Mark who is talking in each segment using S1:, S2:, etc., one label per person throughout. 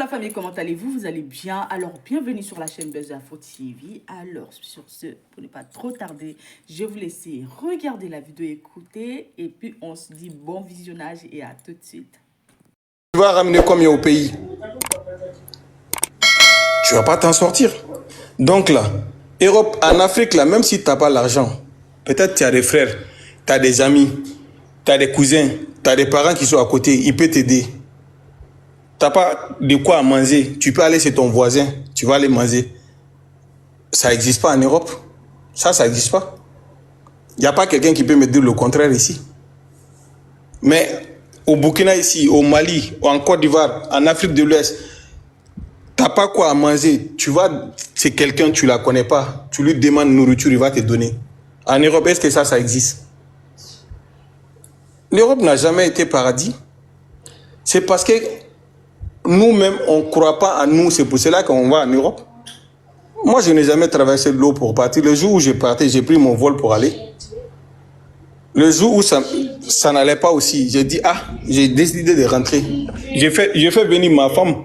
S1: la famille, comment allez-vous? Vous allez bien? Alors, bienvenue sur la chaîne Buzz Info TV. Alors, sur ce, pour ne pas trop tarder, je vais vous laisser regarder la vidéo, écouter, et puis on se dit bon visionnage et à tout de suite.
S2: Tu vas ramener combien au pays? Tu vas pas t'en sortir. Donc là, Europe, en Afrique, là, même si tu n'as pas l'argent, peut-être tu as des frères, tu as des amis, tu as des cousins, tu as des parents qui sont à côté, ils peuvent t'aider. Tu n'as pas de quoi manger, tu peux aller chez ton voisin, tu vas aller manger. Ça n'existe pas en Europe. Ça n'existe pas. Il n'y a pas quelqu'un qui peut me dire le contraire ici. Mais au Burkina ici, au Mali, en Côte d'Ivoire, en Afrique de l'Ouest, tu n'as pas quoi manger. Tu vas, c'est quelqu'un, tu ne la connais pas. Tu lui demandes nourriture, il va te donner. En Europe, est-ce que ça existe? L'Europe n'a jamais été paradis. C'est parce que nous-mêmes, on ne croit pas en nous. C'est pour cela qu'on va en Europe. Moi, je n'ai jamais traversé l'eau pour partir. Le jour où j'ai parti, j'ai pris mon vol pour aller. Le jour où ça n'allait pas aussi, j'ai dit, j'ai décidé de rentrer. J'ai fait venir ma femme.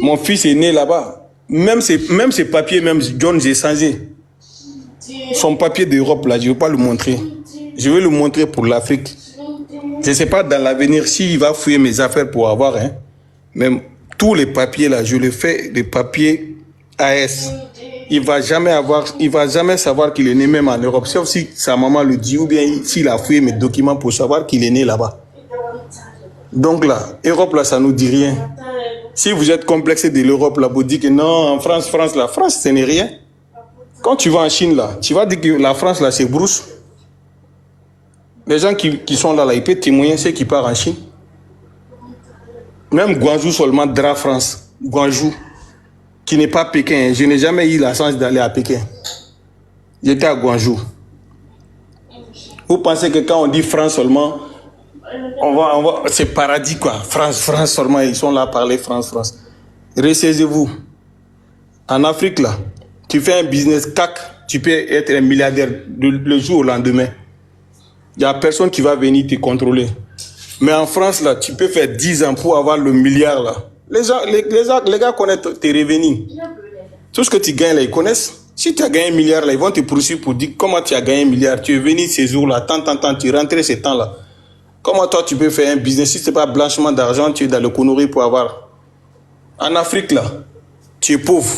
S2: Mon fils est né là-bas. Même ses papiers, même John, j'ai changé. Son papier d'Europe, là, je ne vais pas le montrer. Je vais le montrer pour l'Afrique. Je ne sais pas dans l'avenir s'il va fouiller mes affaires pour avoir, même tous les papiers là, je le fais, les papiers AS. Il va jamais savoir qu'il est né même en Europe, sauf si sa maman le dit ou bien s'il a fouillé mes documents pour savoir qu'il est né là-bas. Donc là, Europe là, ça nous dit rien. Si vous êtes complexé de l'Europe là, vous dites que non, en France, la France, ce n'est rien. Quand tu vas en Chine là, tu vas dire que la France là, c'est brousse. Les gens qui sont là, ils peuvent témoigner ceux qui partent en Chine. Même Guangzhou seulement dra France. Guangzhou, qui n'est pas Pékin. Je n'ai jamais eu la chance d'aller à Pékin. J'étais à Guangzhou. Vous pensez que quand on dit France seulement, c'est paradis quoi. France seulement, ils sont là à parler France. Ressaisez-vous. En Afrique là, tu fais un business CAC, tu peux être un milliardaire le jour au lendemain. Il n'y a personne qui va venir te contrôler. Mais en France, là, tu peux faire 10 ans pour avoir le milliard, là. Les gars connaissent tes revenus. Tout ce que tu gagnes, là, ils connaissent. Si tu as gagné un milliard, là, ils vont te poursuivre pour dire comment tu as gagné un milliard. Tu es venu ces jours-là, tant, tu es rentré ces temps-là. Comment toi, tu peux faire un business si ce n'est pas blanchiment d'argent, tu es dans le connerie pour avoir. En Afrique, là, tu es pauvre.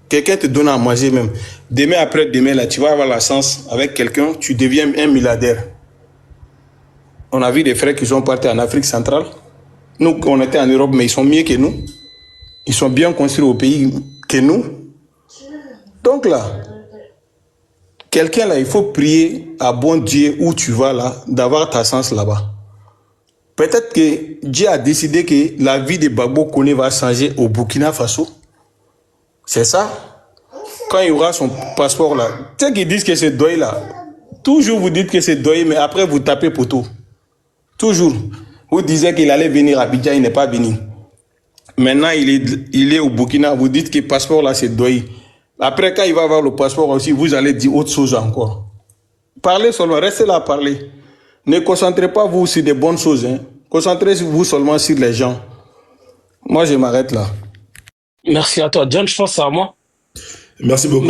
S2: Quelqu'un te donne à manger même. Demain, après-demain, là, tu vas avoir la chance avec quelqu'un, tu deviens un milliardaire. On a vu des frères qui sont partis en Afrique centrale. Nous, on était en Europe, mais ils sont mieux que nous. Ils sont bien construits au pays que nous. Donc là, quelqu'un là, il faut prier à bon Dieu où tu vas là, d'avoir ta chance là-bas. Peut-être que Dieu a décidé que la vie de Gbagbo Koné va changer au Burkina Faso. C'est ça. Quand il aura son passeport là, tu sais qu'ils disent que c'est Doy là. Toujours vous dites que c'est Doy, mais après vous tapez poteau. Toujours. Vous disiez qu'il allait venir à Abidjan, il n'est pas venu. Maintenant, il est au Burkina. Vous dites que le passeport là, c'est Doy. Après, quand il va avoir le passeport aussi, vous allez dire autre chose encore. Parlez seulement, restez là à parler. Ne concentrez pas vous sur des bonnes choses. Concentrez-vous seulement sur les gens. Moi, je m'arrête là.
S3: Merci à toi. John, je pense que c'est à moi.
S4: Merci beaucoup.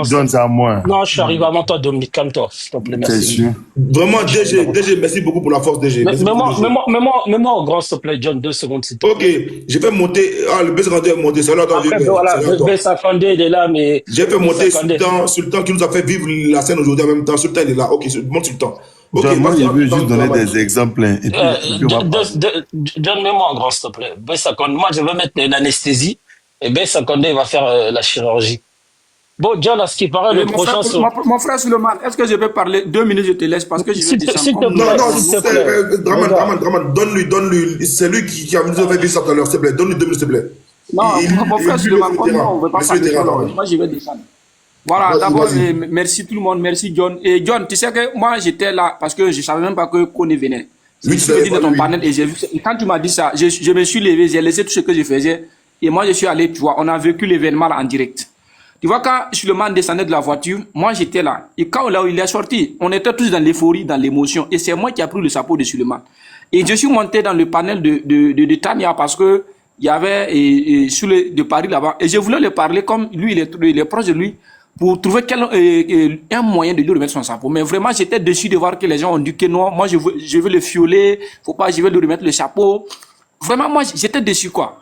S3: John,
S4: c'est à moi.
S3: Non, je suis arrivé avant toi, Dominique. Calme-toi, s'il te plaît. Merci.
S4: Vraiment, DG, merci beaucoup pour la force, DG.
S3: Mets-moi au grand, s'il te plaît, John, 2 secondes, s'il te plaît.
S4: Ok, je vais monter. Le B52 est monté. C'est là.
S3: Voilà, B52, il est là, mais.
S4: J'ai fait monter Sultan qui nous a fait vivre la scène aujourd'hui en même temps. Sultan, il est là. Ok, monte Sultan.
S5: Okay, moi, je veux juste donner des exemples.
S3: John, mets-moi en grand, s'il te plaît. B52, moi, je veux mettre l'anesthésie. Et B52, il va faire la chirurgie. Bon, John, à ce qui paraît, le prochain...
S6: Mon frère Suleiman, est-ce que je peux parler 2 minutes, je te laisse parce que je vais descendre.
S4: Non, Draman, donne-lui. C'est lui qui a nous fait ça tout à l'heure, s'il te plaît. Donne-lui 2 minutes, s'il te plaît.
S6: Non, mon frère Suleiman, on ne veut pas parler trop long. Moi, je vais descendre. Voilà, d'abord, merci tout le monde, merci John. Et John, tu sais que moi, j'étais là parce que je ne savais même pas que Koné venait. Je suis dit dans ton panel et j'ai vu. Et quand tu m'as dit ça, je me suis levé, j'ai laissé tout ce que je faisais. Et moi, je suis allé, tu vois, on a vécu l'événement en direct. Tu vois, quand Suleiman descendait de la voiture, moi, j'étais là. Et quand là où il est sorti, on était tous dans l'euphorie, dans l'émotion. Et c'est moi qui ai pris le chapeau de Suleiman. Et je suis monté dans le panel de Tania parce que il y avait sur de Paris là-bas. Et je voulais le parler comme lui, il est proche de lui, pour trouver un moyen de lui remettre son chapeau. Mais vraiment, j'étais déçu de voir que les gens ont dit que non, moi je veux le fioler, faut pas, je vais lui remettre le chapeau. Vraiment, moi j'étais déçu quoi.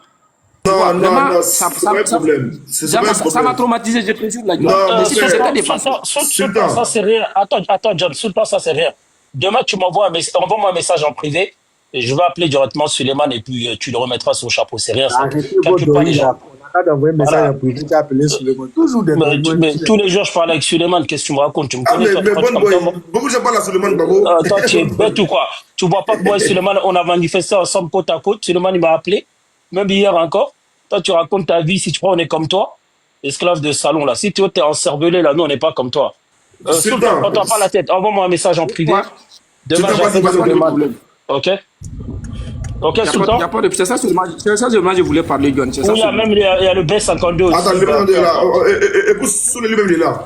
S4: Non,
S6: Vraiment,
S4: non, c'est pas un problème.
S6: ça m'a traumatisé, je te jure.
S4: Non,
S3: Sultan, ça c'est rien. Attends, John, Sultan, ça c'est rien. Demain, envoie-moi un message en privé. Et je vais appeler directement Suleiman et puis tu le remettras son chapeau. C'est rien ça.
S7: Arrêtez
S3: Calcule
S7: vos
S3: pas les gens.
S7: On a d'envoyer un message
S3: Voilà.
S7: en privé, tu as appelé Suleiman. Toujours des
S3: Mais tous les jours, je parle avec Suleiman. Qu'est-ce que tu me racontes? Tu me
S4: Ah,
S3: connais, toi,
S4: mais
S3: quand tu
S4: bon boy,
S3: comme toi,
S4: beaucoup de gens parlent à Suleiman Babo.
S3: toi, tu es bête ou quoi? Tu vois pas que moi et Suleiman, on a manifesté ensemble côte à côte. Suleiman, il m'a appelé. Même hier encore. Toi, tu racontes ta vie. Si tu crois, on est comme toi. Esclave de salon, là. Si tu es encervelé, là, nous, on n'est pas comme toi. Sultan, prends-toi pas la tête. Envoie-moi un message en privé. Demain, j'appelle Suleiman. Ok? Ok, Sultan?
S6: Il n'y a pas de... C'est ça seulement je voulais parler, John.
S3: Oui, il y a le B52 aussi.
S4: Attends, le B52 est là. Écoute, sous le lui-même, il est là.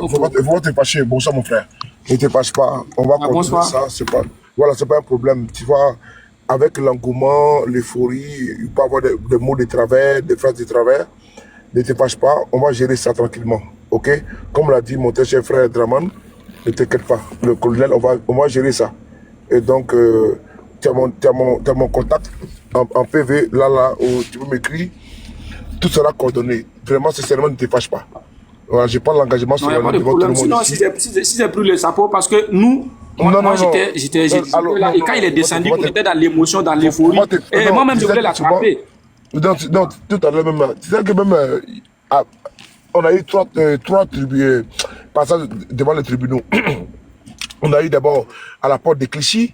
S7: Faut pas te fâcher. Bonsoir, mon frère. Ne te fâche pas. On va continuer ça. C'est pas un problème. Tu vois, avec l'engouement, l'euphorie, il peut y avoir des mots de travers, des phrases de travers. Ne te fâche pas. On va gérer ça tranquillement. OK? Comme l'a dit mon très cher frère Draman, ne t'inquiète pas. Le colonel, on va gérer ça. Et donc, tu as mon contact en PV, là, où tu peux m'écrire. Tout sera coordonné. Vraiment, sincèrement, ne te fâche pas. Voilà, je prends l'engagement sur
S6: le monde. Sinon, si j'ai pris le chapeau, parce que nous, moi j'étais là, et quand il est descendu, on était dans l'émotion, dans l'euphorie. Et moi-même, je voulais l'attraper.
S7: Donc, tout à l'heure même, tu sais que même, on a eu trois passages devant les tribunaux. On a eu d'abord à la porte de Clichy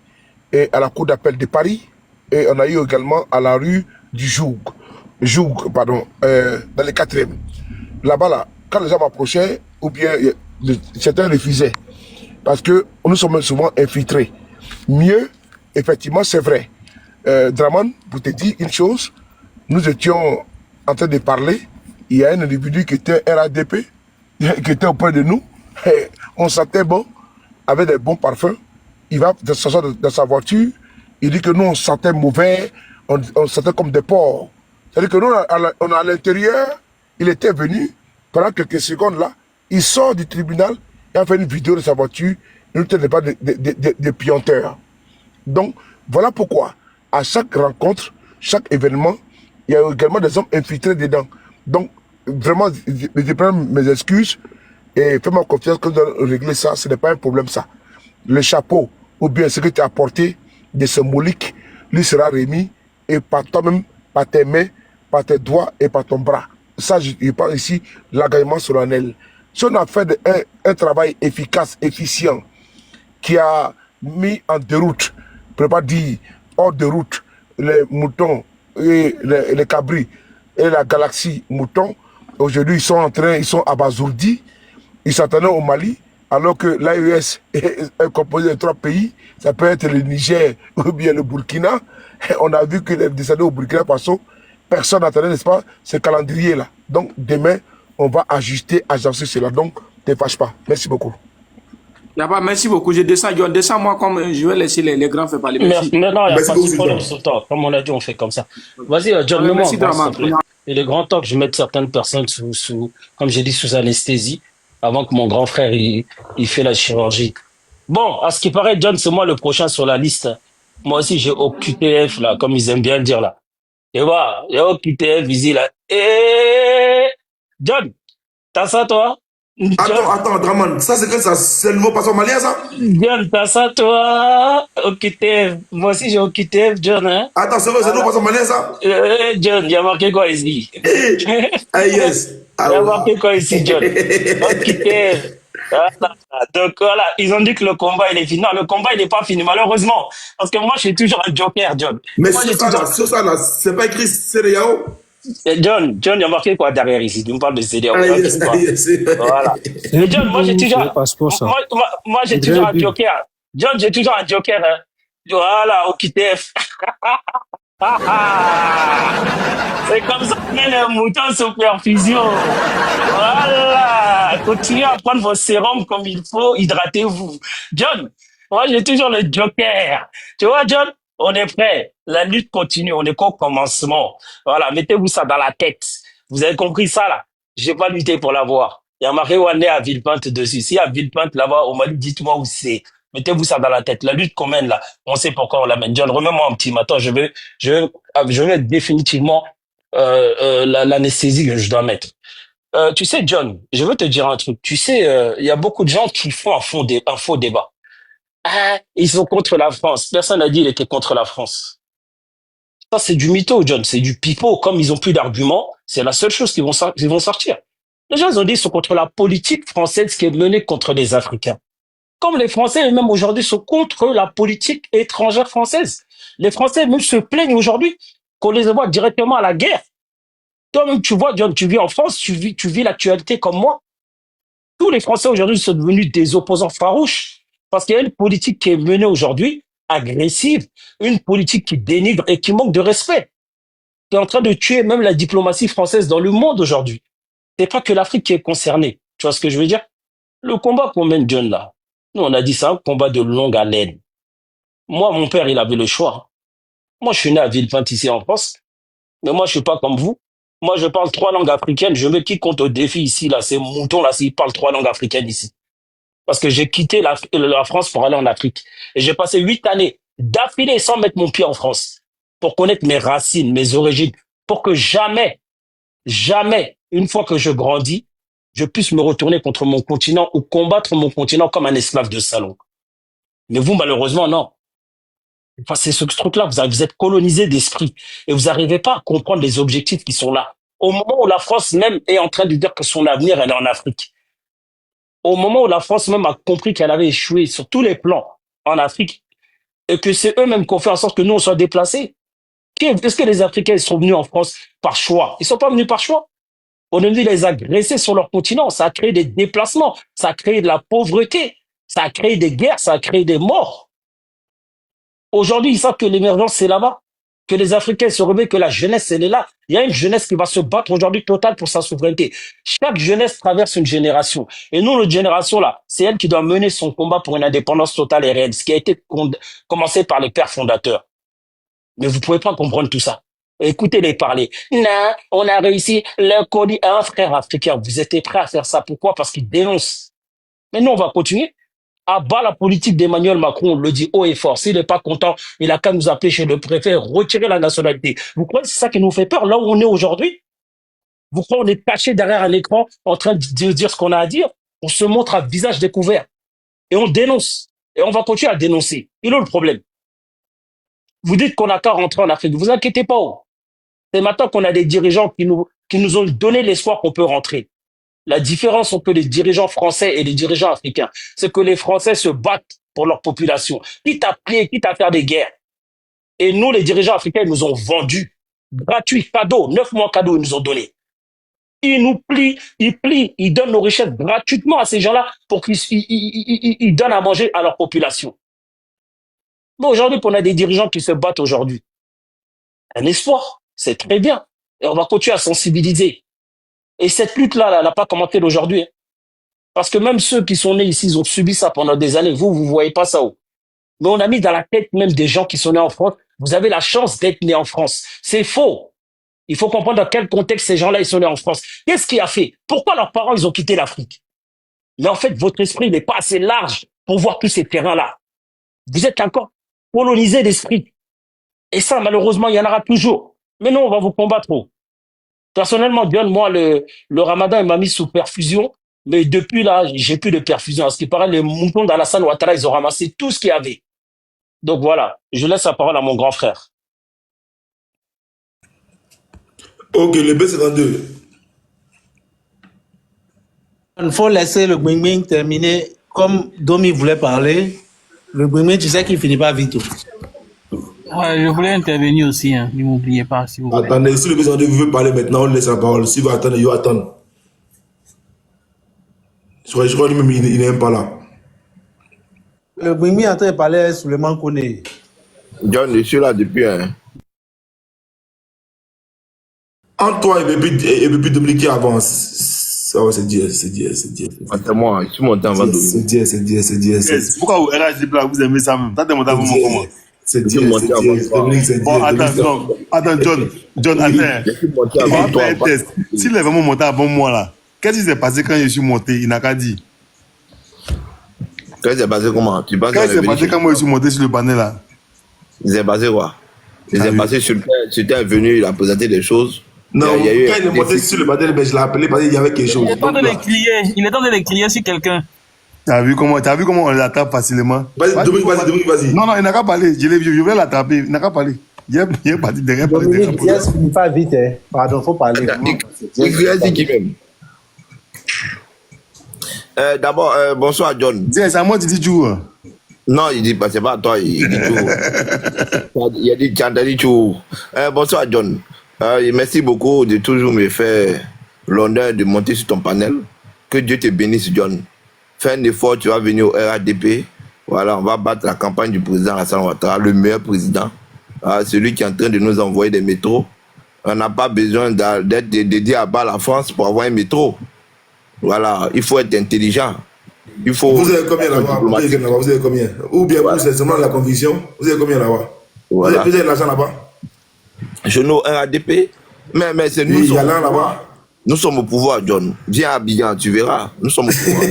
S7: et à la cour d'appel de Paris. Et on a eu également à la rue du Joug, dans les 4e. Là-bas, là, quand les gens m'approchaient, ou bien certains refusaient, parce que nous sommes souvent infiltrés. Mieux, effectivement, c'est vrai. Draman, pour te dire une chose, nous étions en train de parler, il y a un individu qui était RADP, qui était auprès de nous, et on sentait bon, avec des bons parfums, il va dans sa voiture, il dit que nous on sentait mauvais, on sentait comme des porcs. C'est-à-dire que nous, on à l'intérieur, il était venu, pendant quelques secondes là, il sort du tribunal, il a fait une vidéo de sa voiture, il n'était pas de pianteurs. Donc, voilà pourquoi, à chaque rencontre, chaque événement, il y a également des hommes infiltrés dedans. Donc, vraiment, je prends mes excuses et fais-moi confiance que nous allons régler ça, ce n'est pas un problème ça. Le chapeau, ou bien ce que tu as apporté de symbolique, lui sera remis et par toi-même, par tes mains, par tes doigts et par ton bras. Ça, je parle ici, l'engagement solennel. Si on a fait un travail efficace, efficient, qui a mis en déroute, je ne peux pas dire hors de route, les moutons et les cabris et la galaxie moutons, aujourd'hui ils sont abasourdis, ils s'attendaient au Mali, alors que l'AES est composé de 3 pays, ça peut être le Niger ou bien le Burkina. On a vu que les descendants au Burkina Faso, personne n'attendait, n'est-ce pas, ce calendrier-là. Donc demain, on va ajuster, agencer cela. Donc, ne te fâche pas. Merci beaucoup.
S6: Merci beaucoup. Je descends moi comme je vais laisser les grands faire parler.
S3: Merci. Non, il n'y a pas de problème sur toi. Comme on l'a dit, on fait comme ça. Vas-y, John,
S6: merci Draman.
S3: Il est grand temps que je mette certaines personnes comme j'ai dit, sous anesthésie, avant que mon grand frère il fait la chirurgie. Bon, à ce qui paraît, John, c'est moi le prochain sur la liste. Moi aussi, j'ai OQTF, là, comme ils aiment bien le dire, là. Et voilà, il y a OQTF ici, là. Et John, t'as ça, toi?
S4: Attends, Draman, ça c'est que ça, c'est le nouveau passeport malien, ça?
S3: John, t'as ça, toi? OQTF. Moi aussi, j'ai OQTF, John, hein?
S4: Attends, c'est vrai, c'est le nouveau passeport malien, ça?
S3: John, il y a marqué quoi ici?
S4: Ah, yes.
S3: Il y a marqué quoi ici, John? OQTF. Voilà. Donc voilà, ils ont dit que le combat il est fini. Non, le combat il n'est pas fini, malheureusement. Parce que moi, je suis toujours un joker, John.
S4: Mais
S3: moi,
S4: sur ça, là, c'est pas écrit CEDEAO?
S3: John, il y a marqué quoi derrière ici? Tu me parles de CEDEAO. Voilà.
S8: Mais
S3: John, moi, j'ai toujours, moi, j'ai toujours un joker. John, j'ai toujours un joker. Hein. Voilà, au KTF. C'est comme ça que les moutons sous perfusion. Voilà. Continuez à prendre vos sérums comme il faut. Hydratez-vous. John, moi, j'ai toujours le joker. Tu vois, John? On est prêt. La lutte continue. On est qu'au commencement. Voilà. Mettez-vous ça dans la tête. Vous avez compris ça, là? J'ai pas lutté pour l'avoir. Il y a marqué Wane à Villepinte dessus. Si à Villepinte, là-bas, on m'a dit, dites-moi où c'est. Mettez-vous ça dans la tête. La lutte qu'on mène, là, on sait pourquoi on la mène. John, remets-moi un petit matin. Je vais définitivement, l'anesthésie que je dois mettre. Tu sais, John, je veux te dire un truc. Tu sais, il y a beaucoup de gens qui font un faux débat. Ah, ils sont contre la France. Personne n'a dit qu'il était contre la France. Ça, c'est du mytho, John. C'est du pipeau. Comme ils ont plus d'arguments, c'est la seule chose qu'ils vont sortir. Les gens, ils ont dit qu'ils sont contre la politique française qui est menée contre les Africains. Comme les Français, même aujourd'hui, sont contre la politique étrangère française. Les Français même se plaignent aujourd'hui qu'on les envoie directement à la guerre. Toi-même, tu vois, John, tu vis en France, tu vis l'actualité comme moi. Tous les Français aujourd'hui sont devenus des opposants farouches parce qu'il y a une politique qui est menée aujourd'hui, agressive, une politique qui dénigre et qui manque de respect, qui est en train de tuer même la diplomatie française dans le monde aujourd'hui. C'est pas que l'Afrique qui est concernée. Tu vois ce que je veux dire? Le combat qu'on mène, John, là, nous, on a dit ça, un combat de longue haleine. Moi, mon père, il avait le choix. Moi, je suis né à Villepinte ici en France, mais moi, je suis pas comme vous. Moi, je parle 3 langues africaines. Je mets qui compte au défi ici, là, ces moutons, là, s'ils parlent 3 langues africaines ici. Parce que j'ai quitté la France pour aller en Afrique. Et j'ai passé 8 années d'affilée sans mettre mon pied en France. Pour connaître mes racines, mes origines. Pour que jamais, une fois que je grandis, je puisse me retourner contre mon continent ou combattre mon continent comme un esclave de salon. Mais vous, malheureusement, non. Enfin, c'est ce truc-là, vous êtes colonisé d'esprit et vous n'arrivez pas à comprendre les objectifs qui sont là. Au moment où la France même est en train de dire que son avenir, elle est en Afrique. Au moment où la France même a compris qu'elle avait échoué sur tous les plans en Afrique et que c'est eux-mêmes qui ont fait en sorte que nous, on soit déplacés. Est-ce que les Africains ils sont venus en France par choix? Ils sont pas venus par choix. On est venu les agresser sur leur continent. Ça a créé des déplacements. Ça a créé de la pauvreté. Ça a créé des guerres. Ça a créé des morts. Aujourd'hui, ils savent que l'émergence, c'est là-bas. Que les Africains se réveillent, que la jeunesse, elle est là. Il y a une jeunesse qui va se battre aujourd'hui totale pour sa souveraineté. Chaque jeunesse traverse une génération. Et nous, notre génération-là, c'est elle qui doit mener son combat pour une indépendance totale et réelle, ce qui a été commencé par les pères fondateurs. Mais vous pouvez pas comprendre tout ça. Écoutez-les parler. Non, on a réussi. Le Codi, un frère africain, vous étiez prêt à faire ça. Pourquoi? Parce qu'il dénonce. Mais nous, on va continuer. À bas la politique d'Emmanuel Macron, on le dit haut et fort. S'il n'est pas content, il a qu'à nous appeler chez le préfet, retirer la nationalité. Vous croyez que c'est ça qui nous fait peur, là où on est aujourd'hui? Vous croyez qu'on est caché derrière un écran en train de dire ce qu'on a à dire? On se montre à visage découvert. Et on dénonce. Et on va continuer à dénoncer. Il est le problème. Vous dites qu'on n'a qu'à rentrer en Afrique. Ne vous inquiétez pas. C'est maintenant qu'on a des dirigeants qui nous ont donné l'espoir qu'on peut rentrer. La différence entre les dirigeants français et les dirigeants africains, c'est que les Français se battent pour leur population, quitte à plier, quitte à faire des guerres. Et nous, les dirigeants africains, ils nous ont vendus. Gratuit, cadeau, 9 mois cadeau, ils nous ont donné. Ils nous plient, ils donnent nos richesses gratuitement à ces gens-là pour qu'ils donnent à manger à leur population. Mais aujourd'hui, on a des dirigeants qui se battent aujourd'hui. Un espoir, c'est très bien. Et on va continuer à sensibiliser. Et cette lutte-là, elle n'a pas commencé d'aujourd'hui. Parce que même ceux qui sont nés ici, ils ont subi ça pendant des années. Vous voyez pas ça. Mais on a mis dans la tête même des gens qui sont nés en France. Vous avez la chance d'être né en France. C'est faux. Il faut comprendre dans quel contexte ces gens-là, ils sont nés en France. Qu'est-ce qui a fait? Pourquoi leurs parents, ils ont quitté l'Afrique? Mais en fait, votre esprit n'est pas assez large pour voir tous ces terrains-là. Vous êtes encore colonisé d'esprit. Et ça, malheureusement, il y en aura toujours. Mais nous, on va vous combattre. Personnellement, John, moi, le Ramadan, il m'a mis sous perfusion. Mais depuis là, j'ai plus de perfusion. À ce qui paraît, les moutons d'Alassane Ouattara, ils ont ramassé tout ce qu'il y avait. Donc voilà, je laisse la parole à mon grand frère.
S4: Ok, le B52.
S8: Il faut laisser le Gbing terminer comme Domi voulait parler. Le Gbing, tu sais qu'il finit pas vite.
S9: Ouais, je voulais intervenir aussi, hein. Ne m'oubliez pas, si vous voulez.
S4: Attendez, si le B52 veut parler maintenant, on laisse la parole. S'il veut attendre, il va attendre. Je crois lui-même, il n'est pas là.
S8: Le Gbing est en train de parler Souleymane Koné.
S5: John, je suis là depuis.
S4: Entre toi et puis Dominique qui avance. Ça va, c'est Dieu.
S5: C'est moi, je suis monté avant Dominique.
S4: C'est Dieu.
S5: Pourquoi vous, vous aimez ça même? Ça demande à vous comment?
S4: C'est
S5: Je suis
S4: dire,
S5: monté
S4: c'est
S5: avant
S4: dire.
S5: toi.
S4: Dominique, c'est
S10: Bon,
S4: dire.
S10: attends, non. Attends, John, attends.
S5: Je suis monté
S10: On va
S5: avant toi.
S10: faire un test. S'il est vraiment monté avant moi, là, qu'est-ce qui s'est passé quand je suis monté? Il n'a qu'à dire.
S5: Quand il s'est passé comment? Tu penses
S10: Quand
S5: qu'on
S10: il
S5: est
S10: s'est
S5: venu
S10: passé
S5: chez
S10: quand moi je suis monté sur le panel, là?
S5: Il s'est passé quoi? Il s'est passé sur le venu, il a présenté des choses.
S4: Non,
S5: Il y a eu
S4: quand il est monté sur le panel, ben, je l'ai appelé parce qu'il y avait quelque chose.
S9: Il est en train de crier. Il est en train de crier sur quelqu'un.
S10: T'as vu comment on l'attrape facilement?
S4: Vas-y, Dominique, vas-y.
S10: Non, il n'a qu'à parler. Je voulais l'attraper. Il n'a qu'à parler. Il est parti derrière.
S8: Dominique, Diaz finit pas vite. Hein. Pardon, faut parler.
S5: Il criait qui même? D'abord, bonsoir John.
S10: C'est à moi, tu dis tout.
S5: Non, il dit pas, c'est pas à toi, il dit tout. Il a dit, tu as entendu tout. Bonsoir John. Merci beaucoup de toujours me faire l'honneur de monter sur ton panel. Que Dieu te bénisse John. Fais un effort, tu vas venir au RADP. Voilà, on va battre la campagne du président Alassane Ouattara, le meilleur président. Celui qui est en train de nous envoyer des métros. On n'a pas besoin d'être dédié à bas la France pour avoir un métro. Voilà, il faut être intelligent. Il faut.
S4: Vous avez combien là-bas? Vous avez combien? Ou bien vous, c'est seulement la conviction? Vous avez combien là-bas?
S5: Voilà.
S4: Vous avez de l'argent là-bas?
S5: Chez nous, RADP. Mais c'est nous.
S4: Il y a l'un là-bas.
S5: Nous sommes au pouvoir, John. Viens à Abidjan, tu verras. Nous sommes au pouvoir.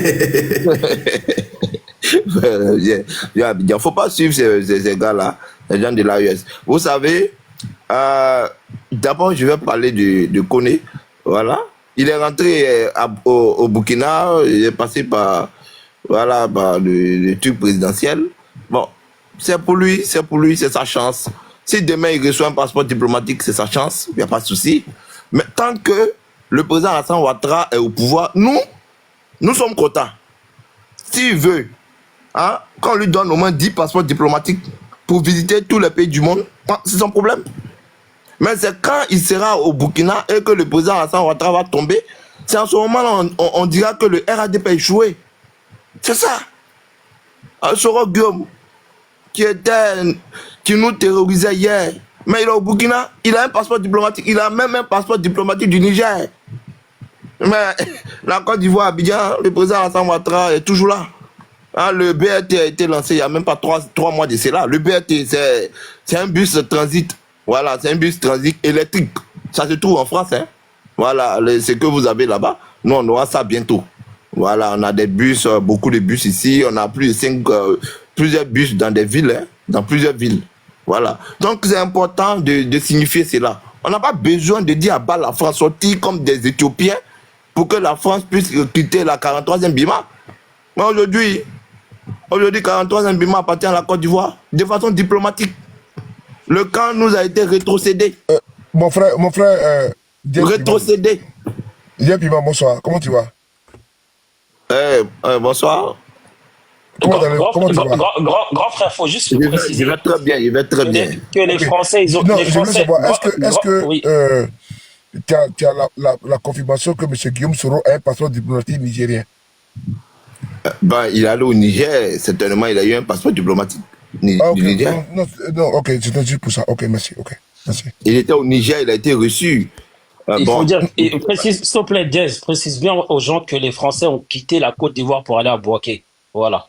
S5: Viens à Abidjan. Il ne faut pas suivre ces gars-là, les gens de l'AES. Vous savez, d'abord, je vais parler de Koné. Voilà. Il est rentré au Burkina. Il est passé par le truc présidentiel. Bon, c'est pour lui, c'est sa chance. Si demain il reçoit un passeport diplomatique, c'est sa chance. Il n'y a pas de souci. Mais tant que le président Alassane Ouattara est au pouvoir, nous sommes contents. S'il veut, quand on lui donne au moins 10 passeports diplomatiques pour visiter tous les pays du monde, c'est son problème. Mais c'est quand il sera au Burkina et que le président Alassane Ouattara va tomber, c'est en ce moment-là on dira que le RADP a échoué. C'est ça. Soro Guillaume, qui nous terrorisait hier, mais il est au Burkina, il a un passeport diplomatique, il a même un passeport diplomatique du Niger. Mais la Côte d'Ivoire, Abidjan, le président Alassane Ouattara est toujours là. Le BRT a été lancé il n'y a même pas 3 mois de cela. Le BRT, c'est un bus transit. Voilà, c'est un bus transit électrique. Ça se trouve en France. Voilà, ce que vous avez là-bas. Nous, on aura ça bientôt. Voilà, on a des bus, beaucoup de bus ici. On a plus de plusieurs bus dans des villes, dans plusieurs villes. Voilà. Donc, c'est important de signifier cela. On n'a pas besoin de dire à bas la France, sortir comme des Éthiopiens pour que la France puisse quitter la 43e Bima. Mais aujourd'hui, 43e Bima appartient à la Côte d'Ivoire de façon diplomatique. Le camp nous a été rétrocédé.
S7: Mon frère,
S5: rétrocédé.
S7: Dieu Piment, bonsoir. Comment tu vas?
S5: Bonsoir.
S3: Grand frère, il faut juste préciser.
S5: Je vais très bien, je vais très bien.
S3: Que les Français, ils ont...
S7: Non,
S3: les Français,
S7: est-ce que tu as la confirmation que M. Guillaume Soro a un passeport diplomatique nigérien?
S5: Il est allé au Niger, certainement, il a eu un passeport diplomatique du Niger.
S7: Non, ok, c'était juste pour ça. Ok, merci.
S5: Il était au Niger, il a été reçu.
S3: Il faut dire, s'il te plaît, Jazz, précise bien aux gens que les Français ont quitté la Côte d'Ivoire pour aller à Bouaké. Voilà.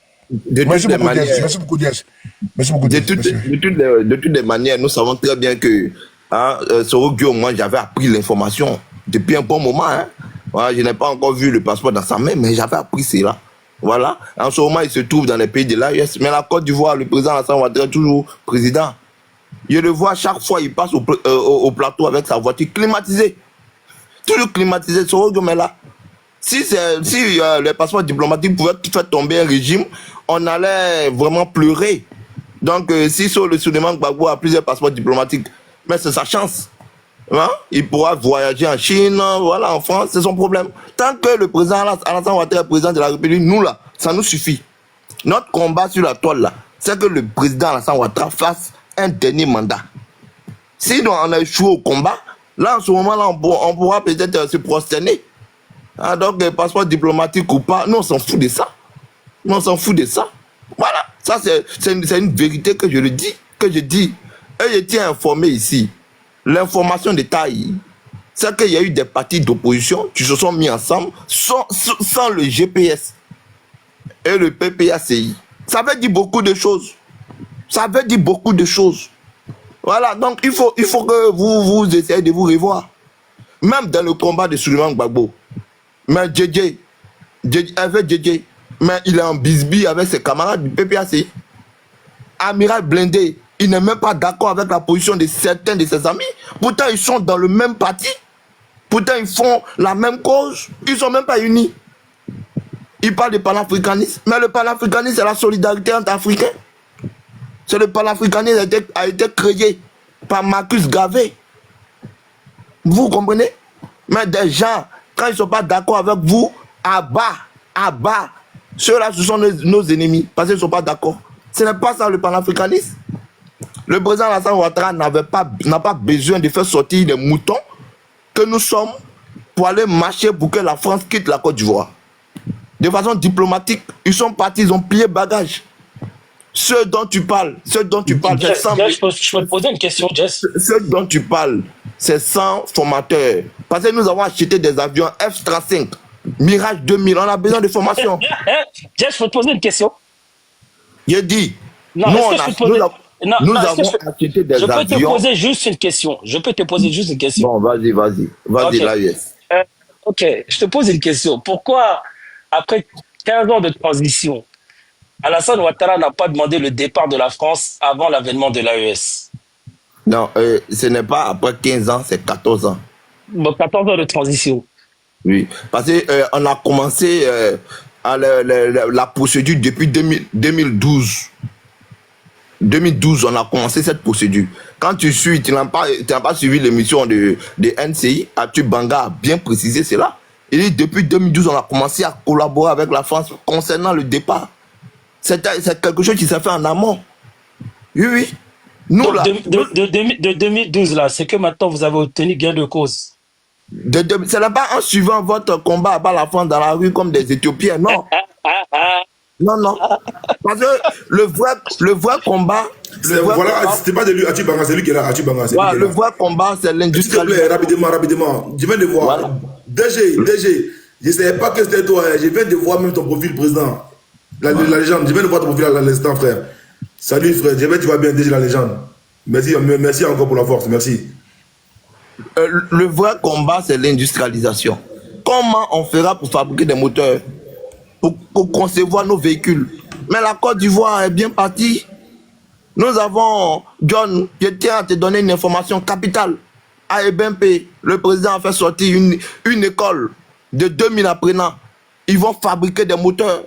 S7: Merci beaucoup, Diaz.
S5: De toutes les manières, nous savons très bien que Soro Guillaume, moi, j'avais appris l'information depuis un bon moment. Voilà, je n'ai pas encore vu le passeport dans sa main, mais j'avais appris cela. Voilà. En ce moment, il se trouve dans les pays de l'AES. Mais la Côte d'Ivoire, le président Alassane Ouattara est toujours président. Je le vois chaque fois, il passe au plateau avec sa voiture climatisée. Toujours climatisé. Soro Guillaume est là. Si les passeports diplomatiques pouvaient faire tomber un régime, on allait vraiment pleurer. Donc, si sur le Souleymane Gbagbo a plusieurs passeports diplomatiques, mais c'est sa chance. Il pourra voyager en Chine, voilà, en France, c'est son problème. Tant que le président Alassane Ouattara est président de la République, nous là, ça nous suffit. Notre combat sur la toile là, c'est que le président Alassane Ouattara fasse un dernier mandat. Si on a échoué au combat, là en ce moment là, on pourra peut-être se prosterner. Donc, passeport diplomatique ou pas, nous on s'en fout de ça. Voilà, ça c'est une vérité que je dis. Et je tiens à informer ici. L'information de taille, c'est qu'il y a eu des partis d'opposition qui se sont mis ensemble sans le GPS et le PPACI. Ça veut dire beaucoup de choses. Ça veut dire beaucoup de choses. Voilà, donc il faut que vous essayez de vous revoir. Même dans le combat de Souleymane Gbagbo. Mais JJ, mais il est en bisbille avec ses camarades du PPAC. Amiral Blindé, il n'est même pas d'accord avec la position de certains de ses amis. Pourtant, ils sont dans le même parti. Pourtant, ils font la même cause. Ils ne sont même pas unis. Ils parlent de panafricanisme. Mais le panafricanisme, c'est la solidarité entre Africains. C'est le panafricanisme a été créé par Marcus Garvey. Vous comprenez? Mais des gens, quand ils ne sont pas d'accord avec vous, à bas. Ceux-là, ce sont nos ennemis. Parce qu'ils ne sont pas d'accord. Ce n'est pas ça le panafricanisme. Le président Alassane Ouattara n'a pas besoin de faire sortir les moutons que nous sommes pour aller marcher pour que la France quitte la Côte d'Ivoire. De façon diplomatique, ils sont partis, ils ont plié bagage. Ceux dont tu parles,
S3: Jess, je peux te poser une question, Jess.
S5: Ceux dont tu parles, c'est 100 formateurs. Parce que nous avons acheté des avions F-35, Mirage 2000, on a besoin de formation.
S3: Jess, je peux te poser une question.
S5: J'ai dit,
S3: non,
S5: nous avons acheté des avions.
S3: Je peux te poser juste une question.
S5: Bon, vas-y,
S3: okay.
S5: Là, yes.
S3: Ok, je te pose une question. Pourquoi, après 15 ans de transition, Alassane Ouattara n'a pas demandé le départ de la France avant l'avènement de l'AES?
S5: Non, ce n'est pas après 15 ans, c'est 14 ans.
S3: Bon, 14 ans de transition.
S5: Oui, parce qu'on a commencé la procédure depuis 2012. 2012, on a commencé cette procédure. Quand tu n'as pas suivi l'émission de NCI, Arthur Banga a bien précisé cela. Il dit depuis 2012, on a commencé à collaborer avec la France concernant le départ. C'est quelque chose qui s'est fait en amont. Oui. Nous,
S3: donc,
S5: là,
S3: de 2012, là, c'est que maintenant vous avez obtenu gain de cause.
S5: Ce n'est pas en suivant votre combat à bas la France dans la rue comme des Éthiopiens, non. Non. Parce que le vrai combat.
S4: C'était pas de lui, Arthur Banga, c'est lui qui est là, Arthur Banga.
S5: Le vrai combat, c'est l'industrialisation.
S4: Rapidement. Je viens de voir. Voilà. DG, je ne savais pas que c'était toi. Je viens de voir même ton profil, président. La légende. Je viens de voir ton profil à l'instant, frère. Salut, frère. Tu vas bien, DG, la légende. Merci encore pour la force. Merci.
S5: Le vrai combat, c'est l'industrialisation. Comment on fera pour fabriquer des moteurs, pour concevoir nos véhicules? Mais la Côte d'Ivoire est bien partie. Nous avons, John, je tiens à te donner une information capitale. À EBMP, le président a fait sortir une école de 2000 apprenants. Ils vont fabriquer des moteurs.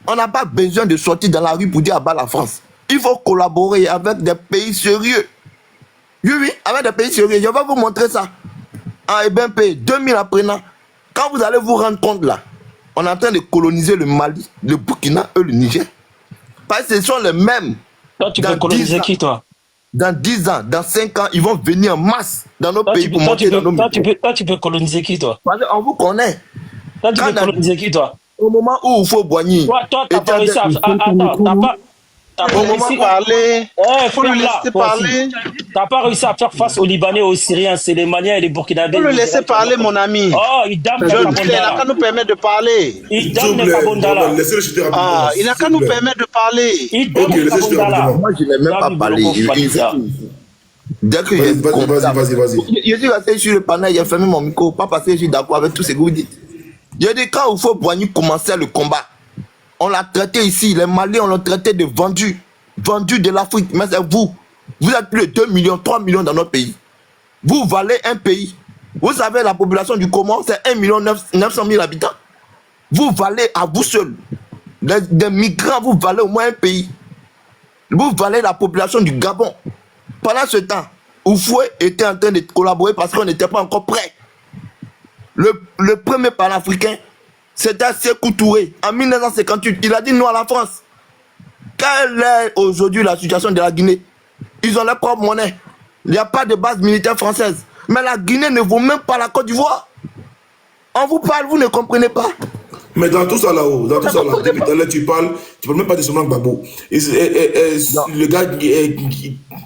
S5: On n'a pas besoin de sortir dans la rue pour dire à bas la France. Il faut collaborer avec des pays sérieux. Oui, avec des pays sérieux. Je vais vous montrer ça. À EBMP, 2000 apprenants. Quand vous allez vous rendre compte là, on est en train de coloniser le Mali, le Burkina et le Niger. Parce que ce sont les mêmes.
S3: Toi, tu peux coloniser qui, toi?
S5: Dans 10 ans, dans 5 ans, ils vont venir en masse dans nos pays pour monter dans nos pays.
S3: Toi, tu peux coloniser qui, toi?
S5: Parce qu'on vous connaît.
S3: Toi, tu peux coloniser qui, toi?
S5: Au moment où il faut boigner.
S3: Toi, t'as pas réussi à... Attends,
S8: Au moment où parler, faut le laisser parler.
S3: T'as pas réussi à faire face aux Libanais, aux Syriens, c'est les Maliens et les Burkinabés.
S8: Faut le laisser parler, mon ami.
S3: Oh, il n'a
S8: qu'à nous permettre de parler.
S4: Il n'a
S8: qu'à nous permettre de parler.
S5: Moi, je n'ai même pas parlé. Dès que
S4: vas-y.
S5: Je suis resté sur le panel, j'ai fermé mon micro, pas parce que je suis d'accord avec tout ce que vous dites. J'ai dit, quand il faut boigner commencer le combat, on l'a traité ici, les Maliens, on l'a traité de vendus de l'Afrique. Mais c'est vous. Vous êtes plus de 2 millions, 3 millions dans notre pays. Vous valez un pays. Vous savez, la population du Comore, c'est 1 900 000 habitants. Vous valez à vous seul. Des migrants, vous valez au moins un pays. Vous valez la population du Gabon. Pendant ce temps, Oufoué était en train de collaborer parce qu'on n'était pas encore prêt. Le premier panafricain, c'était Sékou Touré. En 1958, il a dit non à la France. Quelle est aujourd'hui la situation de la Guinée? Ils ont leur propre monnaie. Il n'y a pas de base militaire française. Mais la Guinée ne vaut même pas la Côte d'Ivoire. On vous parle, vous ne comprenez pas.
S4: Mais dans tout ça là-haut, depuis tout à l'heure, tu parles même pas de Souleymane Gbagbo. Le gars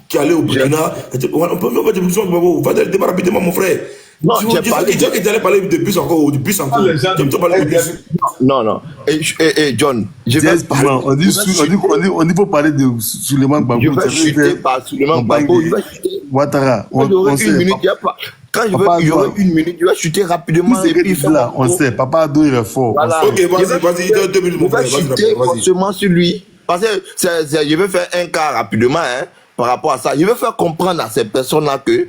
S4: qui allait au Burkina, on peut même pas de Souleymane Gbagbo. Va dans le débat rapidement, mon frère.
S5: Non, j'ai parlé.
S4: Tu que tu allais parler de bus encore, du bus encore. Tu parles de bus.
S5: Non. Et John, je vais parler.
S10: On dit faut parler de Souleymane Gbagbo.
S5: Je vais chuter par Souleymane Gbagbo.
S10: Ouattara.
S5: Quand j'aurai une minute, je vais chuter rapidement.
S10: Et puis, là, on sait, Papa Ado, il est fort.
S5: Voilà.
S4: Ok, vas-y, 2 minutes, mon frère.
S5: Je vais chuter forcément sur lui. Parce que je vais faire un cas rapidement par rapport à ça. Je vais faire comprendre à ces personnes-là que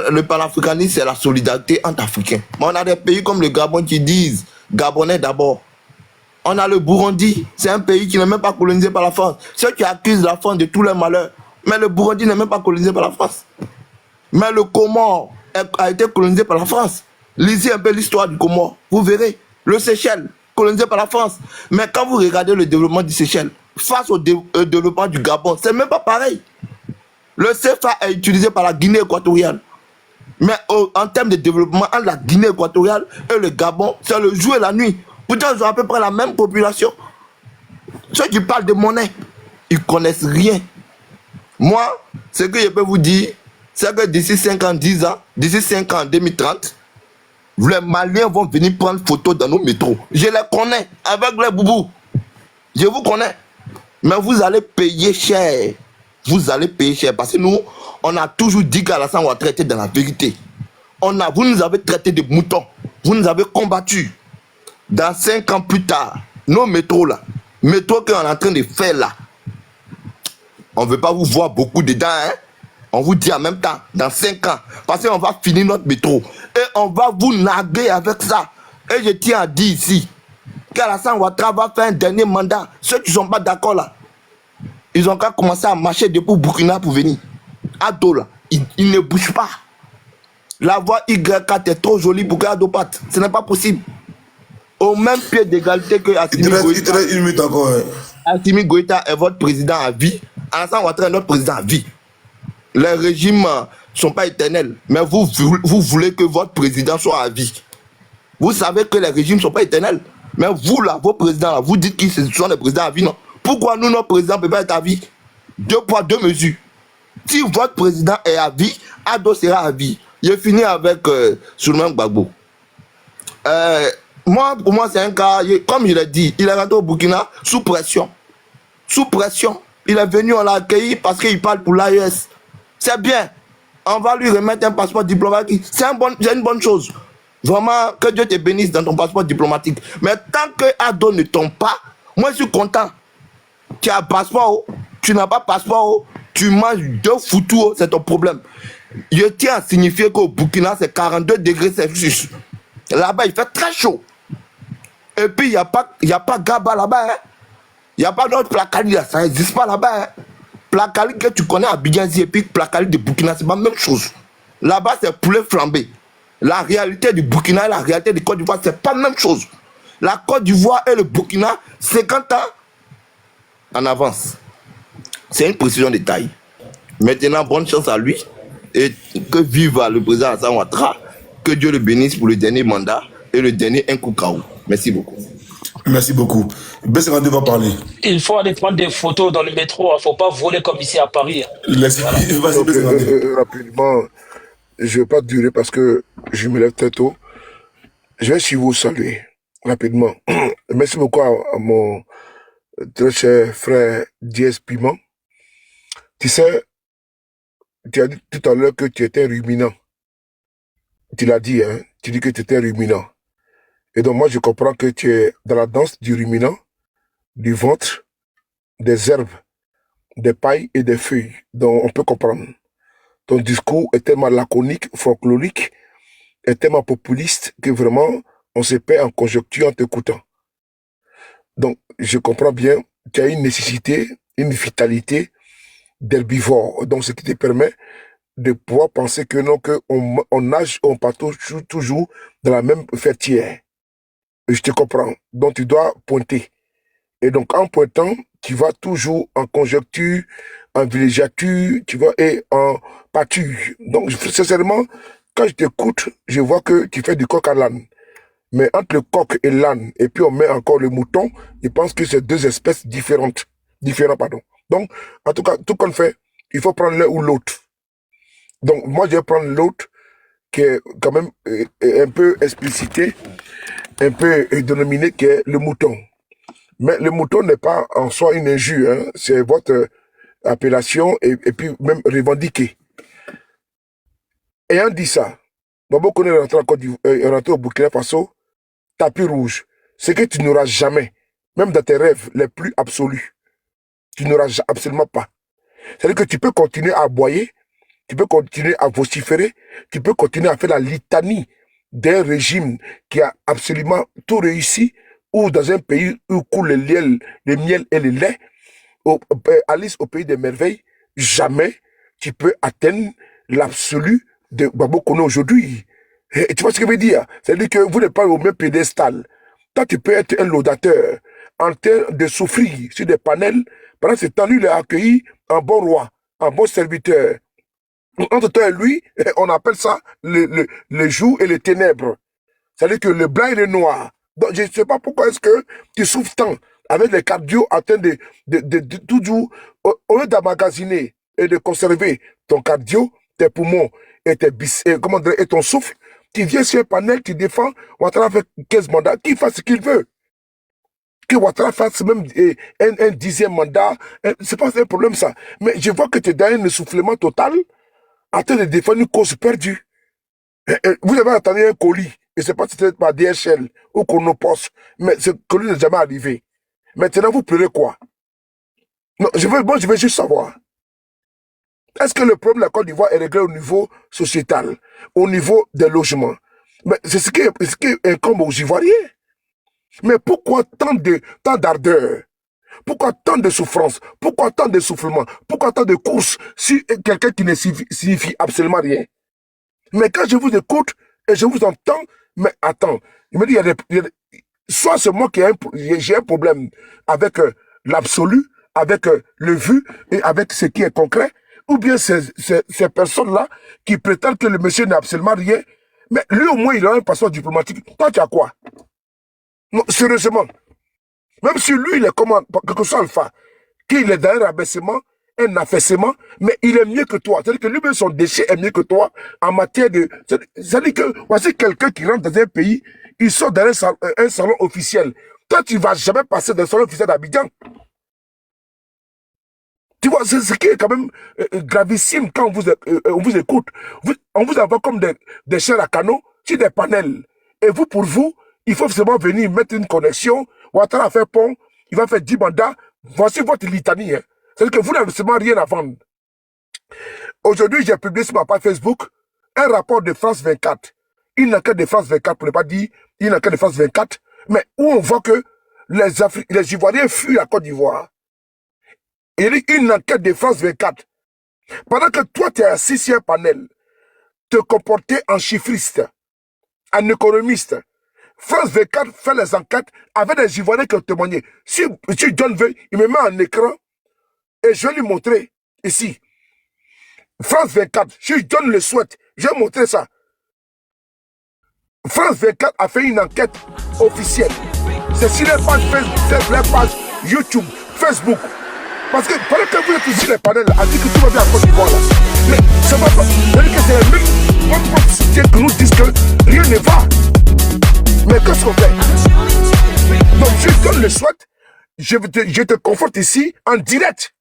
S5: le panafricanisme, c'est la solidarité entre Africains. Mais on a des pays comme le Gabon qui disent Gabonais d'abord. On a le Burundi, c'est un pays qui n'est même pas colonisé par la France. Ceux qui accusent la France de tous les malheurs. Mais le Burundi n'est même pas colonisé par la France. Mais le Comore a été colonisé par la France. Lisez un peu l'histoire du Comore, vous verrez. Le Seychelles, colonisé par la France. Mais quand vous regardez le développement du Seychelles, face au développement du Gabon, c'est même pas pareil. Le CFA est utilisé par la Guinée équatoriale. Mais en termes de développement entre la Guinée équatoriale et le Gabon, c'est le jour et la nuit. Pourtant, ils ont à peu près la même population. Ceux qui parlent de monnaie, ils connaissent rien. Moi, ce que je peux vous dire, c'est que d'ici 5 ans, 10 ans, d'ici 5 ans, 2030, les Maliens vont venir prendre photo dans nos métros. Je les connais, avec les boubous. Je vous connais. Mais vous allez payer cher. Vous allez payer cher. Parce que nous, on a toujours dit qu'Alassane va traiter dans la vérité. Vous nous avez traité de moutons. Vous nous avez combattus. Dans 5 ans plus tard, nos métros là, métros qu'on est en train de faire là, on ne veut pas vous voir beaucoup dedans, hein. On vous dit en même temps, dans 5 ans, parce qu'on va finir notre métro. Et on va vous narguer avec ça. Et je tiens à dire ici, qu'Alassane Ouattara va faire un dernier mandat. Ceux qui ne sont pas d'accord là, ils ont qu'à commencer à marcher depuis Burkina pour venir. Ado là, il ne bouge pas. La voie Y4 est trop jolie pour qu'Ado parte. Ce n'est pas possible. Au même pied d'égalité que Assimi Goïta.
S4: Il te reste 1 minute encore.
S5: Assimi Goïta est votre président à vie. Alassane Ouattara est notre président à vie. Les régimes ne sont pas éternels. Mais vous voulez que votre président soit à vie. Vous savez que les régimes ne sont pas éternels. Mais vous là, vos présidents là, vous dites qu'ils sont des présidents à vie, non? Pourquoi nous, notre président ne peut pas être à vie? 2 poids, 2 mesures. Si votre président est à vie, Ado sera à vie. Je finis avec Souleymane Gbagbo. Pour moi, c'est un cas, comme je l'ai dit, il est rentré au Burkina sous pression. Sous pression. Il est venu, on l'a accueilli parce qu'il parle pour l'AES. C'est bien. On va lui remettre un passeport diplomatique. C'est une bonne chose. Vraiment, que Dieu te bénisse dans ton passeport diplomatique. Mais tant que Ado ne tombe pas, moi je suis content. Tu as un passeport, tu n'as pas de passeport, tu manges 2 foutus, c'est ton problème. Je tiens à signifier qu'au Burkina, c'est 42 degrés Celsius. Là-bas, il fait très chaud. Et puis, il n'y a pas Gaba là-bas. Hein. Il n'y a pas d'autre Placali là, ça n'existe pas là-bas. Hein. Placali que tu connais à Bignazi et puis Placali de Burkina, c'est pas la même chose. Là-bas, c'est poulet flambé. La réalité du Burkina et la réalité du Côte d'Ivoire, c'est pas la même chose. La Côte d'Ivoire et le Burkina, 50 ans en avance. C'est une précision de taille. Maintenant, bonne chance à lui. Et que vive le président Alassane Ouattara. Que Dieu le bénisse pour le dernier mandat et le dernier Nkoukaou. Merci beaucoup.
S4: Merci beaucoup. B52 va parler.
S3: Il faut aller prendre des photos dans le métro. Il ne faut pas voler comme ici à Paris.
S7: Rapidement, je ne vais pas durer parce que je me lève très tôt. Je vais aussi vous saluer rapidement. Merci beaucoup à mon très cher frère Diez Piment. Tu sais, tu as dit tout à l'heure que tu étais ruminant. Tu l'as dit, hein? Tu dis que tu étais ruminant. Et donc moi, je comprends que tu es dans la danse du ruminant, du ventre, des herbes, des pailles et des feuilles. Donc on peut comprendre. Ton discours est tellement laconique, folklorique, est tellement populiste que vraiment, on se perd en conjoncture en t'écoutant. Donc, je comprends bien, tu as une nécessité, une vitalité d'herbivore. Donc, ce qui te permet de pouvoir penser que non, qu'on nage, on part toujours dans la même fertière. Je te comprends. Donc, tu dois pointer. Et donc, en pointant, tu vas toujours en conjoncture, en villégiature, tu vois, et en pâture. Donc, sincèrement, quand je t'écoute, je vois que tu fais du coq à l'âne. Mais entre le coq et l'âne, et puis on met encore le mouton, je pense que c'est 2 espèces différentes. Donc, en tout cas, tout qu'on fait, il faut prendre l'un ou l'autre. Donc, moi, je vais prendre l'autre, qui est quand même un peu explicité, un peu dénominé, qui est le mouton. Mais le mouton n'est pas en soi une injure, hein. C'est votre appellation et puis même revendiqué. Ayant dit ça, Babo Koné est rentré au Burkina Faso, tapis rouge. Ce que tu n'auras jamais, même dans tes rêves les plus absolus, tu n'auras absolument pas. C'est-à-dire que tu peux continuer à aboyer, tu peux continuer à vociférer, tu peux continuer à faire la litanie d'un régime qui a absolument tout réussi, ou dans un pays où coule le miel et le lait, Alice au pays des merveilles, jamais tu peux atteindre l'absolu de Babo Koné aujourd'hui. Et tu vois ce que je veux dire? C'est-à-dire que vous n'êtes pas au même pédestal. Toi, tu peux être un laudateur en train de souffrir sur des panels. Pendant ce temps, lui, il a accueilli un bon roi, un bon serviteur. Entre toi et lui, on appelle ça le jour et les ténèbres. C'est-à-dire que le blanc et le noir. Donc, je ne sais pas pourquoi est-ce que tu souffres tant avec les cardio en train de toujours, au lieu d'emmagasiner et de conserver ton cardio, tes poumons et et ton souffle, tu viens sur un panel, tu défends Ouattara fait 15 mandats, qu'il fasse ce qu'il veut. Que Ouattara fasse même un 10e mandat, c'est pas un problème ça. Mais je vois que tu es dans un essoufflement total en train de défendre une cause perdue. Vous avez attendu un colis, et c'est pas si c'était par DHL ou Chronopost, mais ce colis n'est jamais arrivé. Maintenant, vous pleurez quoi? Non, je veux juste savoir. Est-ce que le problème de la Côte d'Ivoire est réglé au niveau sociétal, au niveau des logements? Mais c'est ce qui incombe aux Ivoiriens. Mais pourquoi tant d'ardeur? Pourquoi tant de souffrance? Pourquoi tant d'essoufflement? Pourquoi tant de courses sur quelqu'un qui ne signifie absolument rien? Mais quand je vous écoute et je vous entends, mais attends, il me dit, soit c'est moi qui j'ai un problème avec l'absolu, avec le vu et avec ce qui est concret, ou bien ces personnes-là qui prétendent que le monsieur n'a absolument rien, mais lui au moins il a un passeport diplomatique. Toi tu as quoi? Non, sérieusement. Même si lui il est comment, quelque chose alpha, qu'il est dans un rabaissement, un affaissement, mais il est mieux que toi. C'est-à-dire que lui-même, son déchet est mieux que toi en matière de... C'est-à-dire que, voici quelqu'un qui rentre dans un pays, il sort dans un salon officiel. Toi, tu ne vas jamais passer dans le salon officiel d'Abidjan. Tu vois, c'est ce qui est quand même gravissime quand on vous écoute. On vous envoie comme des chairs à canot sur des panels. Et vous, pour vous, il faut seulement venir mettre une connexion. Ouattara a fait pont, il va faire 10 mandats. Voici votre litanie. Hein. C'est-à-dire que vous n'avez seulement rien à vendre. Aujourd'hui, j'ai publié sur ma page Facebook un rapport de France 24. Une enquête de France 24, pour ne pas dire une enquête de France 24, mais où on voit que les Ivoiriens fuient la Côte d'Ivoire. Il y a une enquête de France 24. Pendant que toi, tu es assis sur un panel, te comporter en chiffriste, en économiste, France 24 fait les enquêtes avec des Ivoiriens qui ont témoigné. Si John veut, il me met en écran et je vais lui montrer ici. France 24, si John le souhaite, je vais montrer ça. France 24 a fait une enquête officielle. C'est sur les pages Facebook, c'est les pages YouTube, Facebook. Parce que pendant que vous êtes sur les panels, à dire que tout va bien à Côte d'Ivoire là. Mais ça va pas. C'est-à-dire que c'est les mêmes propres que nous disent que rien ne va. Mais qu'est-ce qu'on fait? Donc si John le souhaite, je te conforte ici en direct.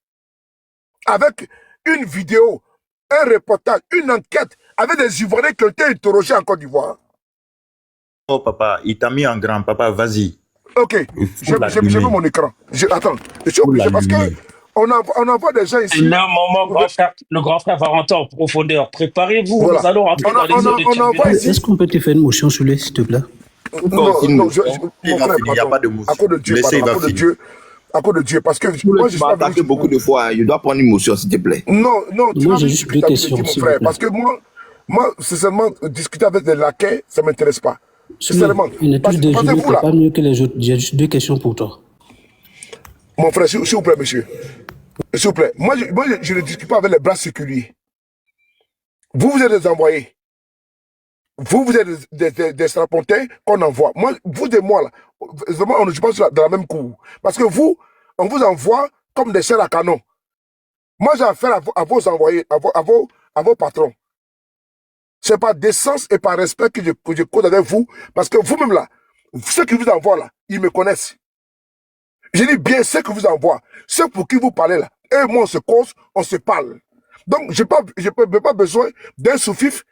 S7: Avec une vidéo, un reportage, une enquête, avec des Ivoiriens qui ont été interrogés en Côte d'Ivoire.
S11: Oh papa, il t'a mis en grand, papa, vas-y.
S7: Ok, j'ai mis mon écran. Attends, je suis obligé parce que on envoie des gens ici.
S3: Le moment, le grand frère va rentrer en profondeur. Préparez-vous, voilà. Nous allons rentrer dans les eaux de
S9: Est-ce qu'on peut te faire une motion sur lui, s'il te plaît?
S7: Non, mon frère, il n'y a pas de motion. À cause de Dieu, à cause de Dieu, parce que moi je suis
S5: attaqué beaucoup de fois, je dois prendre une motion s'il te plaît.
S7: Non, tu
S9: moi j'ai juste deux questions,
S7: mon frère, parce que moi, sincèrement, discuter avec des laquais, ça ne m'intéresse pas. Sincèrement.
S9: Il est tous déjeuner, t'es pas mieux que les autres. J'ai juste deux questions pour toi.
S7: Mon frère, s'il vous plaît, monsieur. S'il vous plaît, moi je ne discute pas avec les bras séculiers. Vous êtes des envoyés. Vous êtes des strapontins qu'on envoie. Moi, vous et moi, là, vraiment, on ne joue pas dans la même cour. Parce que vous, on vous envoie comme des chairs à canon. Moi, j'ai affaire à vos envoyés, à vos patrons. C'est par décence et par respect que je cause avec vous. Parce que vous-même là, ceux qui vous envoient là, ils me connaissent. Je dis bien ceux que vous envoient. Ceux pour qui vous parlez là. Et moi, on se cause, on se parle. Donc, je n'ai pas besoin d'un sous-fif,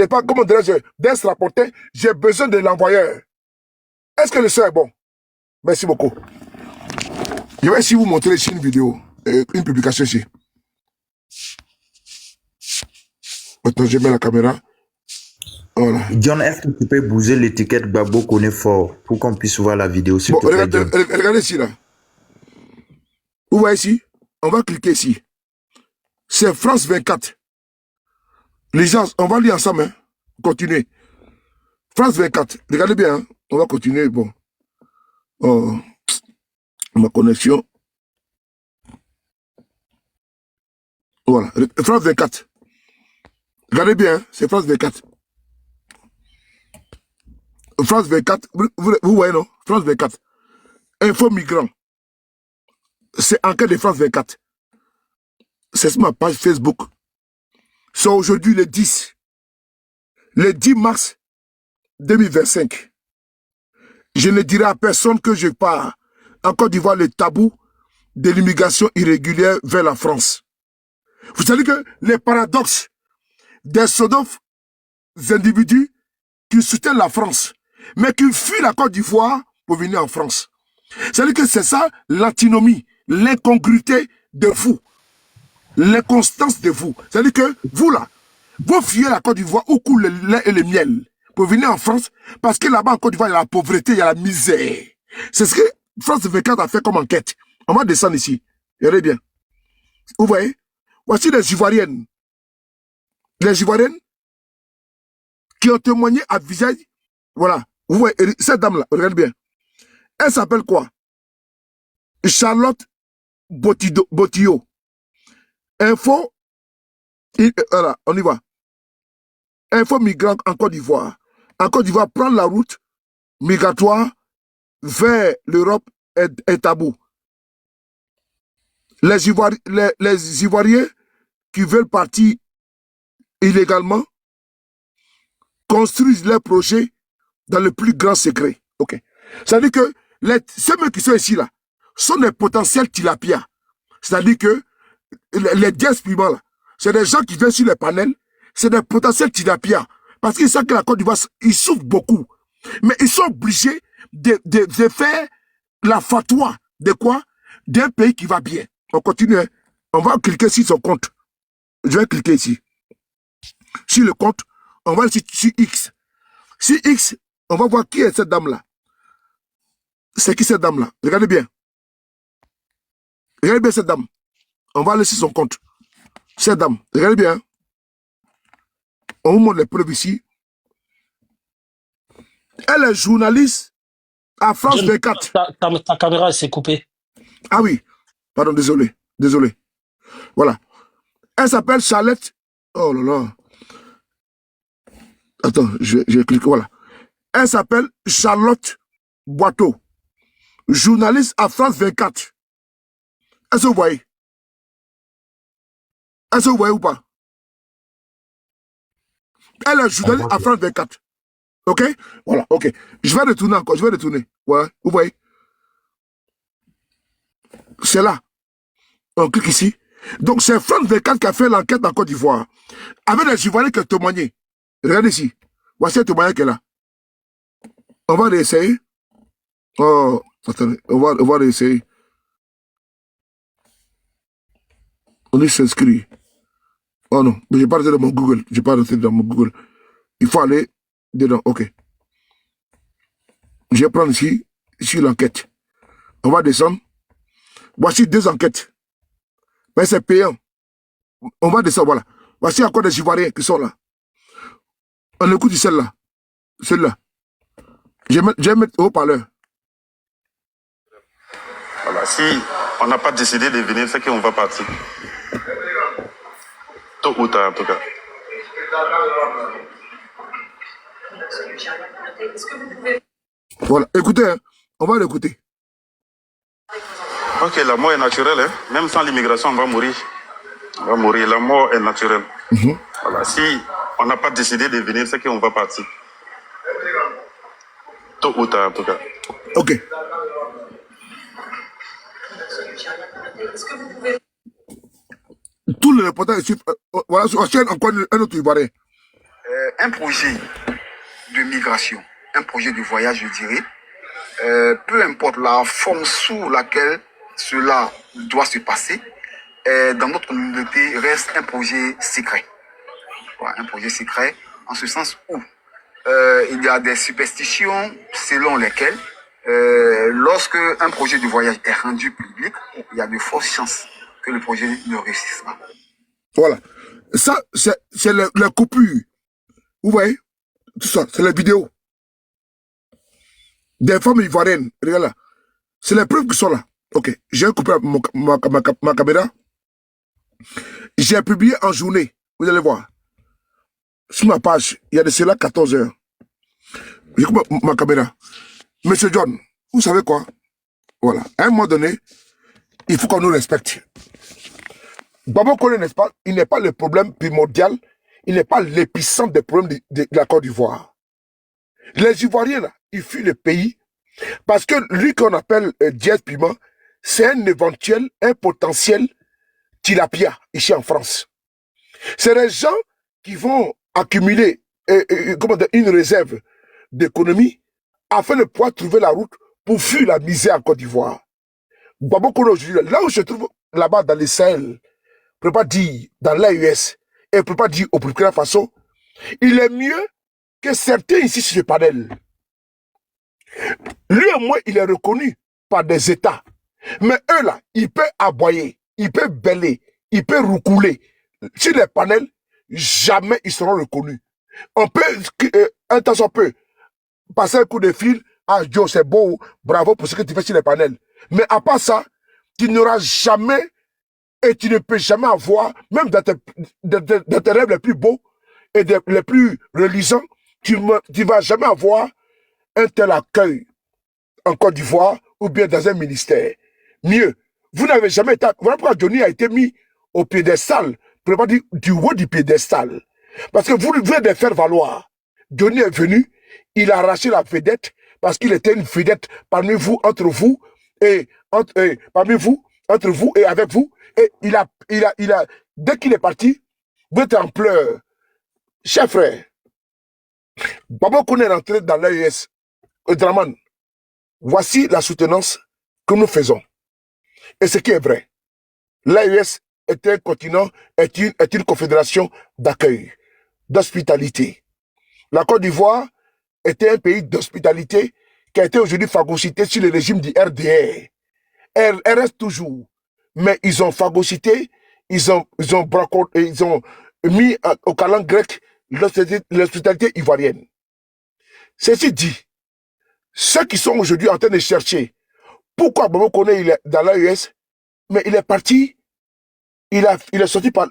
S7: pas, comment dirais-je, d'un strapontin. J'ai besoin de l'envoyeur. Est-ce que le son est bon? Merci beaucoup. Je vais essayer de vous montrer ici une vidéo, une publication ici. Attends, je mets la caméra. Voilà.
S11: John, est-ce que tu peux bouger l'étiquette Gbagbo connaît fort pour qu'on puisse voir la vidéo, s'il te plaît, John?
S7: Regardez ici, là. Vous voyez ici? On va cliquer ici. C'est France 24. Les gens, on va lire ensemble, hein. Continuez. France 24. Regardez bien, hein. On va continuer. Bon. Oh. Ma connexion. Voilà. France 24. Regardez bien, hein. C'est France 24. France 24. Vous voyez, non? France 24. Info migrant. C'est enquête de France 24. C'est sur ma page Facebook. C'est aujourd'hui le 10 mars 2025. Je ne dirai à personne que je pars en Côte d'Ivoire le tabou de l'immigration irrégulière vers la France. Vous savez que les paradoxes des sodomes individus qui soutiennent la France, mais qui fuient la Côte d'Ivoire pour venir en France. C'est-à-dire que c'est ça l'antinomie, l'incongruité de vous, l'inconstance de vous. C'est-à-dire que vous là, vous fuyez la Côte d'Ivoire où coule le lait et le miel pour venir en France parce que là-bas en Côte d'Ivoire il y a la pauvreté, il y a la misère. C'est ce que France 24 a fait comme enquête. On va descendre ici. Regardez bien. Vous voyez? Voici les Ivoiriennes. Les Ivoiriennes qui ont témoigné à visage. Voilà. Vous voyez, cette dame-là, regardez bien. Elle s'appelle quoi? Charlotte Botillo. Info. Voilà, on y va. Info migrant en Côte d'Ivoire. En Côte d'Ivoire, prendre la route migratoire vers l'Europe est tabou. Les Ivoiriens qui veulent partir illégalement construisent leurs projets dans le plus grand secret. Ok. C'est-à-dire que ceux qui sont ici là sont des potentiels tilapia. C'est-à-dire que les 10 piments là, c'est des gens qui viennent sur les panels, c'est des potentiels tilapia. Parce qu'ils savent que la Côte d'Ivoire, ils souffrent beaucoup. Mais ils sont obligés de faire la fatwa de quoi? D'un pays qui va bien. On continue. Hein. On va cliquer sur son compte. Je vais cliquer ici. Sur le compte, on va aller sur X. Sur X, on va voir qui est cette dame-là. C'est qui cette dame-là? Regardez bien. Regardez bien cette dame. On va aller sur son compte. Cette dame, regardez bien. On vous montre les preuves ici. Elle est journaliste à France
S3: John,
S7: 24.
S3: ta caméra s'est coupée.
S7: Ah oui. Pardon, désolé. Désolé. Voilà. Elle s'appelle Charlotte. Oh là là. Attends, je clique. Voilà. Elle s'appelle Charlotte Boiteau. Journaliste à France 24. Est-ce que vous voyez? Est-ce que vous voyez ou pas? Elle est journaliste à France 24. Ok? Voilà, ok. Je vais retourner encore, je vais retourner. Voilà, vous voyez? C'est là. On clique ici. Donc, c'est France 24 qui a fait l'enquête en Côte d'Ivoire. Avec les Ivoiriens qui ont témoigné. Regardez ici. Voici le témoignage qu'elle a. On va réessayer. Oh, attendez. On va réessayer. On est s'inscrit. Oh non, mais je n'ai pas rentré dans mon Google. Je n'ai pas rentré dans mon Google. Il faut aller dedans. OK. Je vais prendre ici l'enquête. On va descendre. Voici 2 enquêtes. Mais c'est payant. On va descendre, voilà. Voici encore des Ivoiriens qui sont là. On écoute celle-là. Celle-là. Je vais mettre au haut-parleur.
S10: Voilà, si on n'a pas décidé de venir, c'est qu'on va partir. Tôt ou tard, en tout cas.
S7: Voilà, écoutez, hein. On va l'écouter.
S10: Ok, la mort est naturelle, hein. Même sans l'immigration, on va mourir. On va mourir, la mort est naturelle. Voilà, si On n'a pas décidé de venir, c'est qu'on va partir. Tôt ou tard, en tout cas.
S7: Ok. Tous les reportages suivent. Voilà, encore un autre Ivoirien.
S12: Un projet de migration, un projet de voyage, je dirais, peu importe la forme sous laquelle cela doit se passer, dans notre communauté reste un projet secret. Voilà, un projet secret en ce sens où il y a des superstitions selon lesquelles lorsque un projet de voyage est rendu public, il y a de fortes chances que le projet ne réussisse pas.
S7: Voilà. Ça, c'est la coupure. Vous voyez? Tout ça, c'est la vidéo. Des femmes ivoiriennes. Regarde là. C'est les preuves qui sont là. Ok. J'ai coupé ma caméra. J'ai publié en journée. Vous allez voir. Sur ma page, il y a de cela 14 heures. J'ai coupé ma caméra. Monsieur John, vous savez quoi? Voilà. À un moment donné, il faut qu'on nous respecte. Baba Koné, n'est-ce pas? Il n'est pas le problème primordial. Il n'est pas l'épicentre des problèmes de la Côte d'Ivoire. Les Ivoiriens, là, ils fuient le pays parce que lui qu'on appelle Diez Piment, c'est un éventuel, un potentiel tilapia ici en France. C'est des gens qui vont accumuler une réserve d'économie afin de pouvoir trouver la route pour fuir la misère en Côte d'Ivoire. Baba Koné aujourd'hui, là où je trouve là-bas dans les Sahel, je ne peux pas dire dans l'AES, et je ne peux pas dire au Burkina Faso, il est mieux que certains ici sur ce panel. Lui et moi, il est reconnu par des États. Mais eux là, ils peuvent aboyer, ils peuvent bêler, ils peuvent roucouler. Sur les panels, jamais ils seront reconnus. On peut, un temps soit peu, passer un coup de fil, ah Joe, c'est beau, bravo pour ce que tu fais sur les panels. Mais à part ça, tu n'auras jamais, et tu ne peux jamais avoir, même dans tes rêves les plus beaux et les plus reluisants, tu ne vas jamais avoir un tel accueil en Côte d'Ivoire ou bien dans un ministère. Mieux, vous n'avez jamais été... Voilà pourquoi Johnny a été mis au piédestal, pour ne pas dire du haut du piédestal. Parce que vous venez de faire valoir. Johnny est venu, il a arraché la vedette parce qu'il était une vedette parmi vous, entre vous, et parmi vous, entre vous et avec vous. Et il a, dès qu'il est parti, vous êtes en pleurs. Chers frères, Baba Koné est rentré dans l'AES, Draman. Voici la soutenance que nous faisons. Et ce qui est vrai. L'AES est un continent, est une confédération d'accueil, d'hospitalité. La Côte d'Ivoire était un pays d'hospitalité qui a été aujourd'hui phagocyté sur le régime du RDR. Elle reste toujours. Mais ils ont phagocyté, ils ont mis au calan grec l'hospitalité ivoirienne. Ceci dit, ceux qui sont aujourd'hui en train de chercher pourquoi Baba Koné il est dans l'AES, mais il est parti, il est sorti par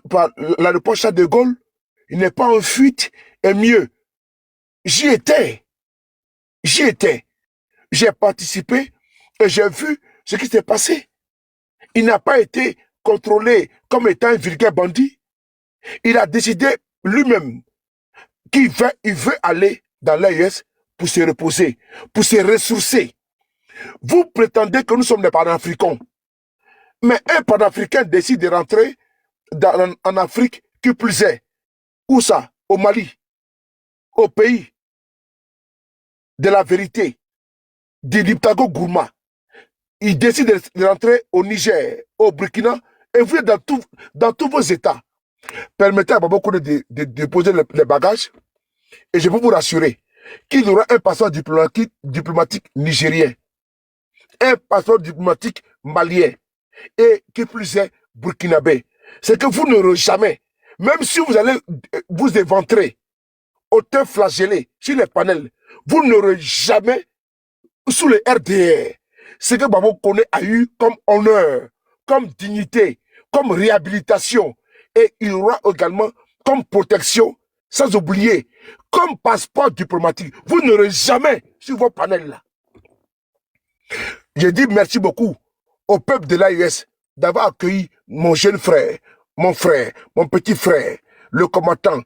S7: l'aéroport Charles de Gaulle, il n'est pas en fuite, et mieux, j'y étais, j'ai participé et j'ai vu ce qui s'est passé. Il n'a pas été contrôlé comme étant un vulgaire bandit. Il a décidé lui-même qu'il veut aller dans l'AES pour se reposer, pour se ressourcer. Vous prétendez que nous sommes des panafricains. Mais un panafricain décide de rentrer en Afrique, qui plus est. Où ça? Au Mali. Au pays de la vérité. Du Liptago Gourma. Il décide de rentrer au Niger, au Burkina, et vous êtes dans tous vos États. Permettez à Baba Koné de déposer les bagages, et je peux vous rassurer qu'il y aura un passeport diplomatique nigérien, un passeport diplomatique malien, et qui plus est burkinabé. C'est que vous n'aurez jamais, même si vous allez vous éventrer, autant flagellé sur les panels, vous n'aurez jamais sous le RDR ce que Baba Koné a eu comme honneur, comme dignité, comme réhabilitation, et il aura également comme protection, sans oublier, comme passeport diplomatique. Vous n'aurez jamais sur vos panels là. Je dis merci beaucoup au peuple de l'AES d'avoir accueilli mon jeune frère, mon petit frère, le combattant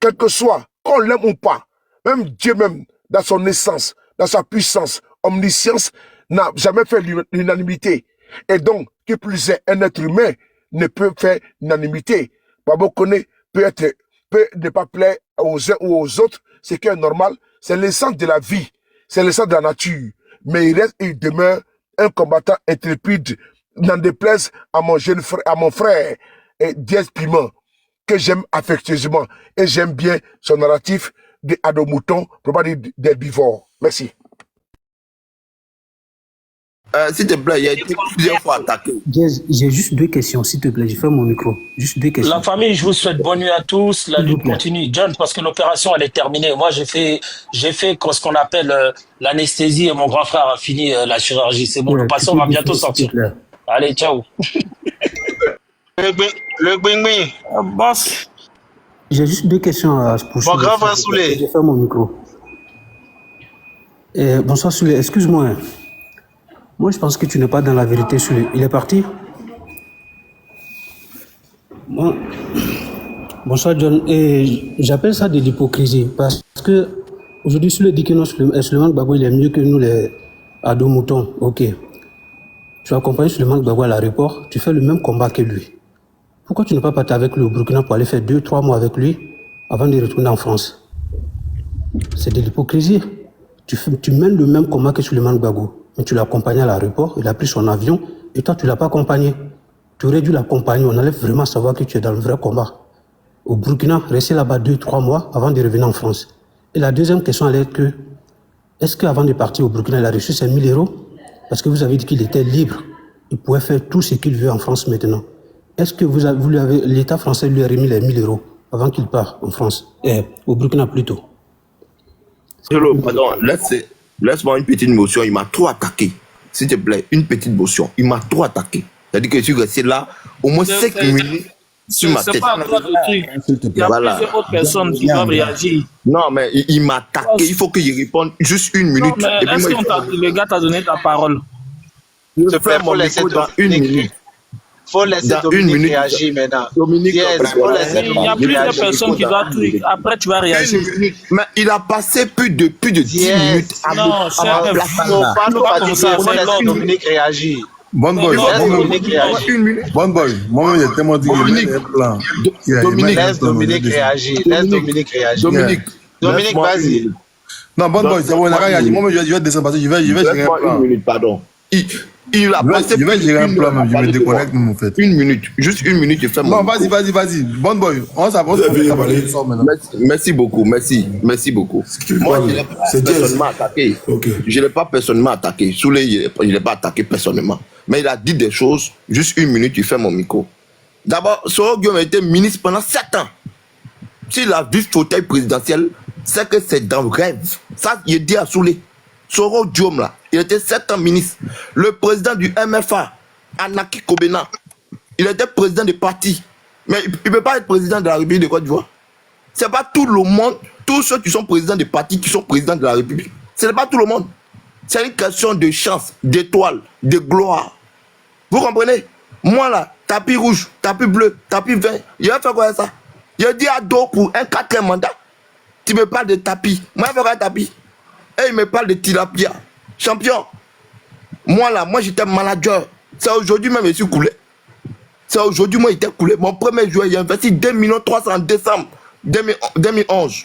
S7: quel que soit, qu'on l'aime ou pas, même Dieu même, dans son essence, dans sa puissance, omniscience, n'a jamais fait l'unanimité. Et donc, qui plus est, un être humain ne peut faire l'unanimité. Babo Koné peut ne pas plaire aux uns ou aux autres, ce qui est normal, c'est l'essence de la vie, c'est l'essence de la nature. Mais il demeure un combattant intrépide, n'en déplaise à mon jeune frère, à mon frère, Diez Piment, que j'aime affectueusement. Et j'aime bien son narratif des adomouton, pour pas dire d'herbivores. Merci.
S5: S'il te plaît, il a été plusieurs fois attaqué.
S13: J'ai juste 2 questions, s'il te plaît. Je ferme mon micro. Juste 2 questions.
S3: La famille, je vous souhaite bonne nuit à tous. La lutte continue. John, parce que l'opération, elle est terminée. Moi, j'ai fait ce qu'on appelle l'anesthésie et mon grand frère a fini la chirurgie. C'est bon, le patient va bientôt sortir. Allez, ciao.
S8: Le Gbingbi.
S13: Boss. J'ai juste 2 questions à se poser.
S8: Mon grand frère Soulé.
S13: Je ferme mon micro. Bonsoir Soulé, excuse-moi. Moi, je pense que tu n'es pas dans la vérité, Soulé. Il est parti? Bon. Bonsoir, John. Et j'appelle ça de l'hypocrisie. Parce que aujourd'hui, Soulé dit que Souleymane Gbagbo, il est mieux que nous, les ados-moutons. Ok. Tu accompagnes Souleymane Gbagbo à l'aéroport, tu fais le même combat que lui. Pourquoi tu n'es pas parti avec lui au Burkina pour aller faire 2-3 mois avec lui avant de retourner en France? C'est de l'hypocrisie. Tu mènes le même combat que Souleymane Gbagbo. Mais tu l'as accompagné à l'aéroport, il a pris son avion, et toi, tu ne l'as pas accompagné. Tu aurais dû l'accompagner, on allait vraiment savoir que tu es dans le vrai combat. Au Burkina, rester là-bas 2-3 mois avant de revenir en France. Et la deuxième question, elle est que, est-ce qu'avant de partir au Burkina, il a reçu ses 1000 euros? Parce que vous avez dit qu'il était libre. Il pouvait faire tout ce qu'il veut en France maintenant. Est-ce que l'État français lui a remis les 1000 euros avant qu'il parte en France? Au Burkina plutôt.
S5: Pardon, laisse-moi une petite motion, il m'a trop attaqué. S'il te plaît, une petite motion, il m'a trop attaqué. C'est-à-dire que je suis resté là au moins 5 minutes sur ma tête.
S8: C'est pas un droit de truc. Il y a plusieurs autres personnes qui doivent réagir.
S5: Non, mais il m'a attaqué, il faut qu'il réponde juste 1 minute.
S8: Non, mais est-ce que le gars t'a donné ta parole?
S5: Je fais mon micro dans 1 minute.
S8: Faut laisser Dominique réagir maintenant. Dominique, il y a plusieurs personnes qui doivent truc. Après, tu vas réagir.
S5: Mais il a passé plus de 10 minutes à ma place.
S8: Faut laisser Dominique réagir.
S10: Bon boy, moi j'ai tellement dit qu'il y a un plan.
S8: Laisse Dominique réagir. Dominique, vas-y.
S10: Non, bon boy, c'est bon, moi je vais descendre parce que je vais gérer un plan.
S5: 1 minute, pardon. Il a passé
S10: je vais gérer un plan, même, je me déconnecte, même, en fait.
S5: 1 minute, juste 1 minute, je fais mon...
S10: Non, vas-y. Bon boy, on s'avance.
S5: Merci beaucoup, merci beaucoup. Moi, je ne l'ai pas personnellement attaqué. Je ne l'ai pas personnellement attaqué. Soulé, je ne l'ai pas attaqué personnellement. Mais il a dit des choses, juste 1 minute, il fait mon micro. D'abord, Soro Guillaume a été ministre pendant 7 ans. S'il a vu ce fauteuil présidentiel, c'est que c'est dans le rêve. Ça, il dit à Soulé. Soro Guillaume, là, il était 7 ans ministre. Le président du MFA, Anaki Kobena, il était président de parti. Mais il ne peut pas être président de la République de Côte d'Ivoire. Ce n'est pas tout le monde, tous ceux qui sont présidents de parti qui sont présidents de la République. Ce n'est pas tout le monde. C'est une question de chance, d'étoile, de gloire. Vous comprenez? Moi là, tapis rouge, tapis bleu, tapis vert, il va faire quoi ça? Il a dit à dos pour un 4e mandat. Tu me parles de tapis. Moi, je vais faire un tapis. Et il me parle de tilapia. Champion. Moi là, moi j'étais manager. C'est aujourd'hui même je suis coulé. C'est aujourd'hui moi j'étais coulé. Mon premier joueur, il a investi 2 300 000 en décembre 2011.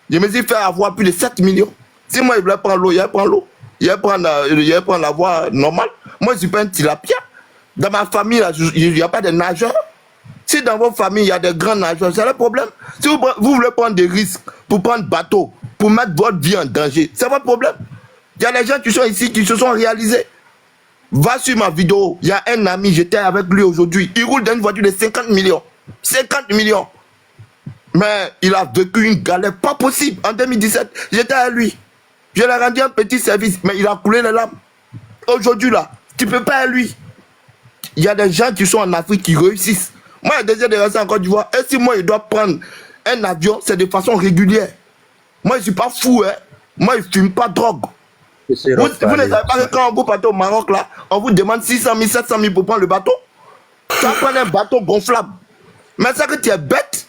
S5: Je me suis fait avoir plus de 7 millions. Si moi il voulait prendre l'eau, il va prendre l'eau. Il va prendre la voie normale. Moi je suis pas un tilapia. Dans ma famille, là, il n'y a pas de nageurs. Si dans votre famille il y a des grands nageurs, c'est le problème. Si vous voulez prendre des risques pour prendre bateau, pour mettre votre vie en danger, c'est votre problème. Il y a des gens qui sont ici, qui se sont réalisés. Va sur ma vidéo, il y a un ami, j'étais avec lui aujourd'hui. Il roule dans une voiture de 50 millions. 50 millions. Mais il a vécu une galère pas possible. En 2017, j'étais avec lui. Je lui ai rendu un petit service, mais il a coulé les larmes. Aujourd'hui là, tu ne peux pas être lui. Il y a des gens qui sont en Afrique qui réussissent. Moi, je désire de rester en Côte d'Ivoire. Et si moi, je dois prendre un avion, c'est de façon régulière. Moi, je ne suis pas fou, hein. Moi, je ne fume pas de drogue. Vous ne savez pas que quand vous partez au Maroc, là, on vous demande 600 000, 700 000 pour prendre le bateau. Tu vas prendre un bateau gonflable. Mais c'est que tu es bête.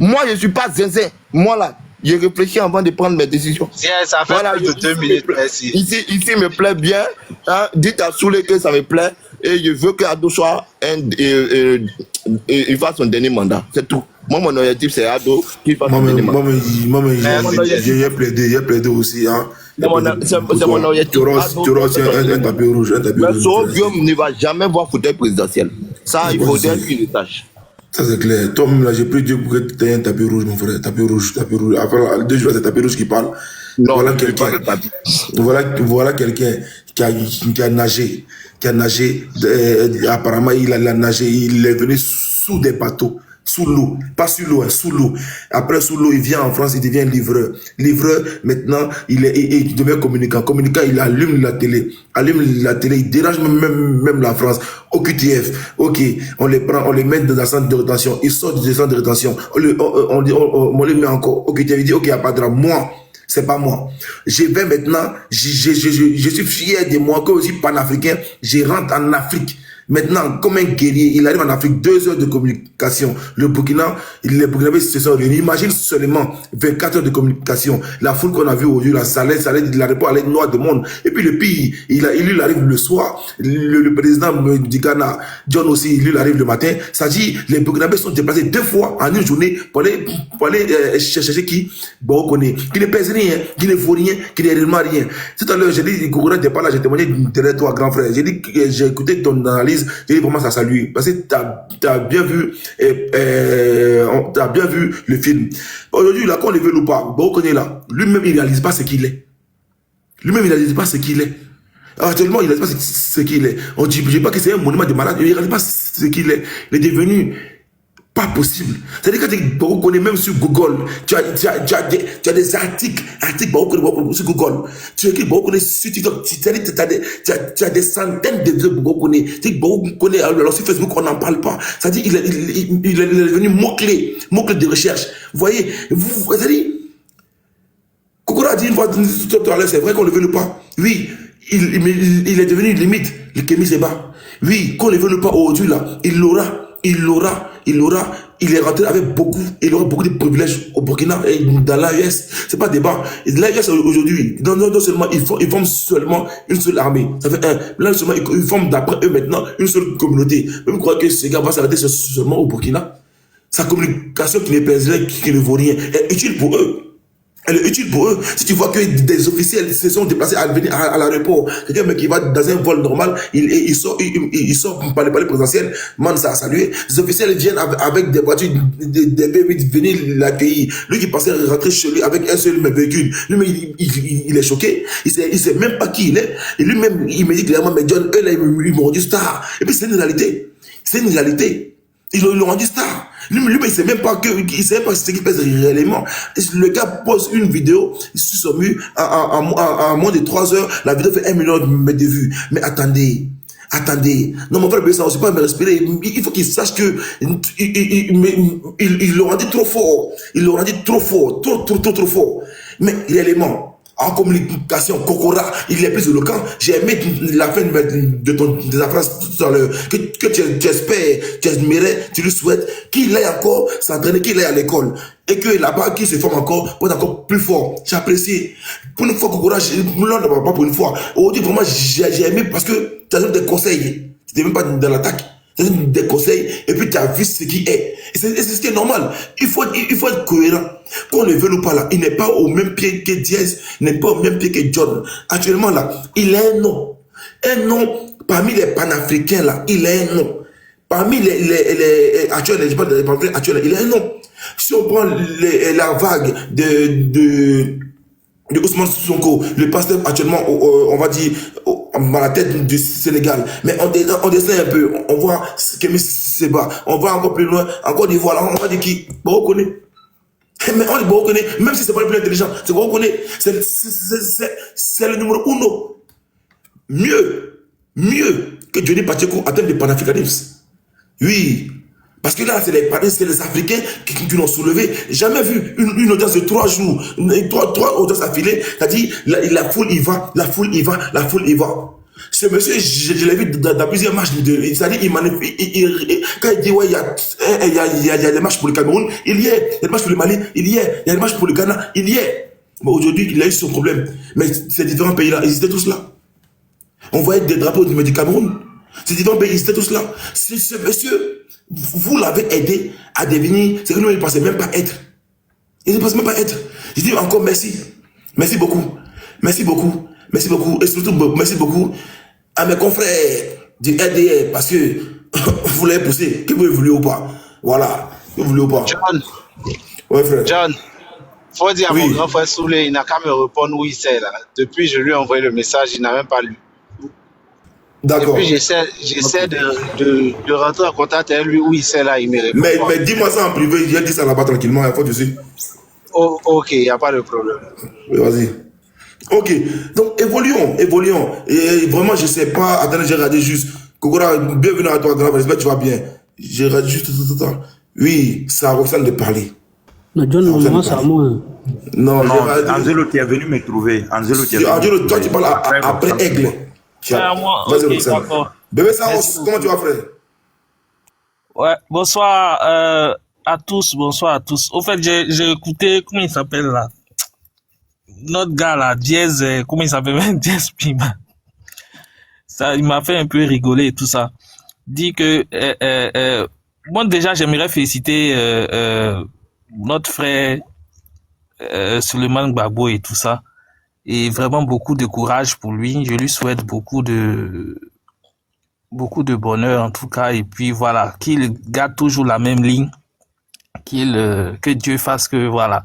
S5: Moi, je ne suis pas zinzin. Moi, là, je réfléchis avant de prendre mes décisions.
S8: Ça fait
S5: Voilà,
S8: plus de 2 minutes, merci.
S5: Ici me plaît bien. Hein, dites à Soulé que ça me plaît. Et je veux que Ado soit il fasse son dernier mandat. C'est tout. Moi, mon objectif, c'est Ado qui fasse son dernier mandat.
S4: Moi, j'ai plaidé aussi. Hein.
S5: C'est mon objectif.
S4: Tu auras aussi un tapis rouge.
S5: Mais Soro Guillaume ne va jamais voir fauteuil présidentiel. Ça, il faudrait qu'il le sache.
S4: Ça, c'est clair. Toi-même, là, j'ai pris Dieu pour que tu aies un tapis rouge, mon frère. Tapis rouge. Après, 2 jours, c'est tapis rouge qui parle.
S5: Non,
S4: voilà quelqu'un qui a nagé. Apparemment, il a nagé. Il est venu sous des bateaux. Sous l'eau, pas sur l'eau, sous l'eau. Après, sous l'eau, il vient en France, il devient livreur. Livreur, maintenant, il devient communicant. Communicant, il allume la télé. Il dérange même la France. Au QTF, ok, on les prend, on les met dans un centre de rétention. Ils sortent du centre de rétention. On les met encore au QTF. Il dit, ok, il n'y a pas de drame. Moi, c'est pas moi. Je vais maintenant, je suis fier de moi, comme aussi panafricain, je rentre en Afrique. Maintenant, comme un guerrier, il arrive en Afrique, 2 heures de communication. Les Burkinabés se sont réunis. Imagine seulement 24 heures de communication. La foule qu'on a vue aujourd'hui, ça allait de l'aéroport à l'aide noire de monde. Et puis le pays, il arrive le soir. Le président du Ghana, John aussi, il arrive le matin. Ça dit, les Burkinabés sont déplacés 2 fois en une journée pour aller chercher qui ne pèse rien, qui ne vaut rien, qui n'est réellement rien. Tout à l'heure, j'ai dit, Gougoura n'était pas là, j'ai témoigné derrière toi, grand frère. J'ai dit, j'ai écouté ton analyse. J'ai dit vraiment ça salue parce que t'as bien vu le film. Aujourd'hui là, qu'on le veut ou pas, Bokone là, lui-même il réalise pas ce qu'il est. Actuellement, il réalise pas ce qu'il est. On dit pas que c'est un monument de malade, il réalise pas ce qu'il est. Il est devenu pas possible. C'est-à-dire que tu connais même sur Google, tu as des articles sur Google. Tu écris beaucoup sur TikTok, tu as des centaines de vidéos. Alors sur Facebook, on n'en parle pas. C'est-à-dire il est devenu mot-clé de recherche. Vous voyez, c'est-à-dire, Kokora a dit une fois, c'est vrai qu'on le veut ou pas. Oui, il est devenu limite, le Kémy Seba. Oui, qu'on le veut ou pas aujourd'hui là, il est rentré avec il aura beaucoup de privilèges au Burkina et dans l'AES. C'est pas débat. L'AES aujourd'hui, non seulement, ils forment seulement une seule armée. Ça fait là seulement, ils forment d'après eux maintenant une seule communauté. Même croire que ces gars vont s'arrêter seulement au Burkina. Sa communication qui ne pèserait, qui ne vaut rien, est utile pour eux. Elle est utile pour eux. Si tu vois que des officiels se sont déplacés à venir à l'aéroport, quelqu'un qui va dans un vol normal, il sort par les palais présidentiels, man, ça a salué. Les officiels viennent avec des voitures, des bébés venir l'accueillir. Lui qui pensait rentrer chez lui avec un seul véhicule, lui-même il est choqué. Il sait même pas qui il est. Et lui-même, il me dit clairement, mais John, eux là, ils m'ont rendu star. Et puis c'est une réalité. Ils l'ont rendu star. Lui, il ne sait même pas ce qu'il pèse réellement. Le gars pose une vidéo sur son mur, en moins de 3 heures, la vidéo fait 1 million de vues. Mais attendez. Non, mon frère, ça ne pas me respirer. Il faut qu'il sache que il l'ont rendu trop fort. Trop fort. Mais réellement, en communication, Kokora, il est plus éloquent. J'ai aimé la fin de ta phrase tout à l'heure. Que tu espères, tu espérais, tu lui souhaites qu'il aille encore s'entraîner, qu'il aille à l'école. Et que là-bas, qu'il se forme encore pour être encore plus fort. J'ai apprécié. Pour une fois, Kokora, pas pour une fois. Aujourd'hui, vraiment, j'ai aimé parce que tu as donné des conseils. Tu n'es même pas dans l'attaque. Tu as donné des conseils et puis tu as vu ce qui est. Et c'est ce qui est normal. Il faut être cohérent. Qu'on le veuille ou pas là, il n'est pas au même pied que Diaz, il n'est pas au même pied que John. Actuellement là, il a un nom. Un nom parmi les panafricains là, il a un nom. Parmi les actuels, il a un nom. Si on prend la vague de Ousmane Sonko, le pasteur actuellement, on va dire, à la tête du Sénégal. Mais on descend un peu, on voit Kémy Seba, on va encore plus loin, encore des voix là, on va dire qui, bon, on connaît. Mais on reconnaît, même si c'est pas le plus intelligent, c'est qu'on reconnaît, c'est le numéro 1. Mieux que Johnny Pacheco en termes de panafricanisme. Oui. Parce que là, c'est les Africains qui l'ont soulevé. Jamais vu une audience de 3 jours, 3 audiences affilées. C'est-à-dire, la foule y va. Ce monsieur, je l'ai vu dans plusieurs matchs. C'est-à-dire, quand il dit, ouais, il y a des matchs pour le Cameroun, il y est. Il y a des matchs pour le Mali, il y est. Il y a des matchs pour le Ghana, il y est. Mais aujourd'hui, il a eu son problème. Mais ces différents pays-là, ils étaient tous là. On voyait des drapeaux du Cameroun. Ces différents pays, ils étaient tous là. Ce monsieur, vous l'avez aidé à devenir ce que nous, il ne pensait même pas être. Il ne pensait même pas être. Je dis encore merci. Merci beaucoup. Merci beaucoup. Merci beaucoup. Et surtout, merci beaucoup à mes confrères du RDR parce que vous l'avez poussé, que vous voulez ou pas. Voilà. Que vous voulez ou pas.
S8: John.
S4: Ouais, frère.
S8: John. Faut dire à mon grand frère Soulé, il n'a qu'à me répondre où il sait là. Depuis, je lui ai envoyé le message, il n'a même pas lu.
S4: D'accord.
S8: Et puis j'essaie de rentrer en contact avec lui où il sait là, il me répond.
S4: Mais dis-moi ça en privé, j'ai dit ça là-bas tranquillement, il faut que tu sais.
S8: Oh, ok, il n'y a pas de problème.
S4: Oui, vas-y. Ok, donc évoluons. Et vraiment, je ne sais pas. Attendez, j'ai regardé juste. Kokora, bienvenue à toi, grand frère, tu vas bien. J'ai regardé juste tout le temps. Oui, ça a Roxane de parler.
S13: Non, John, normalement, c'est à moi.
S11: Non, Angelo, tu es venu me trouver. Angelo,
S4: toi, tu parles après Aigle. Vas-y, Roxane. Bébé Saros, comment tu vas, frère?
S9: Ouais, bonsoir à tous, Au fait, j'ai écouté, comment il s'appelle là? Notre gars là, Diaz, comment il s'appelle même? Diaz Pima. Ça, il m'a fait un peu rigoler et tout ça. Dit que, moi déjà, j'aimerais féliciter notre frère Suleiman Gbagbo et tout ça. Et vraiment beaucoup de courage pour lui. Je lui souhaite beaucoup de bonheur en tout cas. Et puis voilà, qu'il garde toujours la même ligne. Que Dieu fasse que voilà,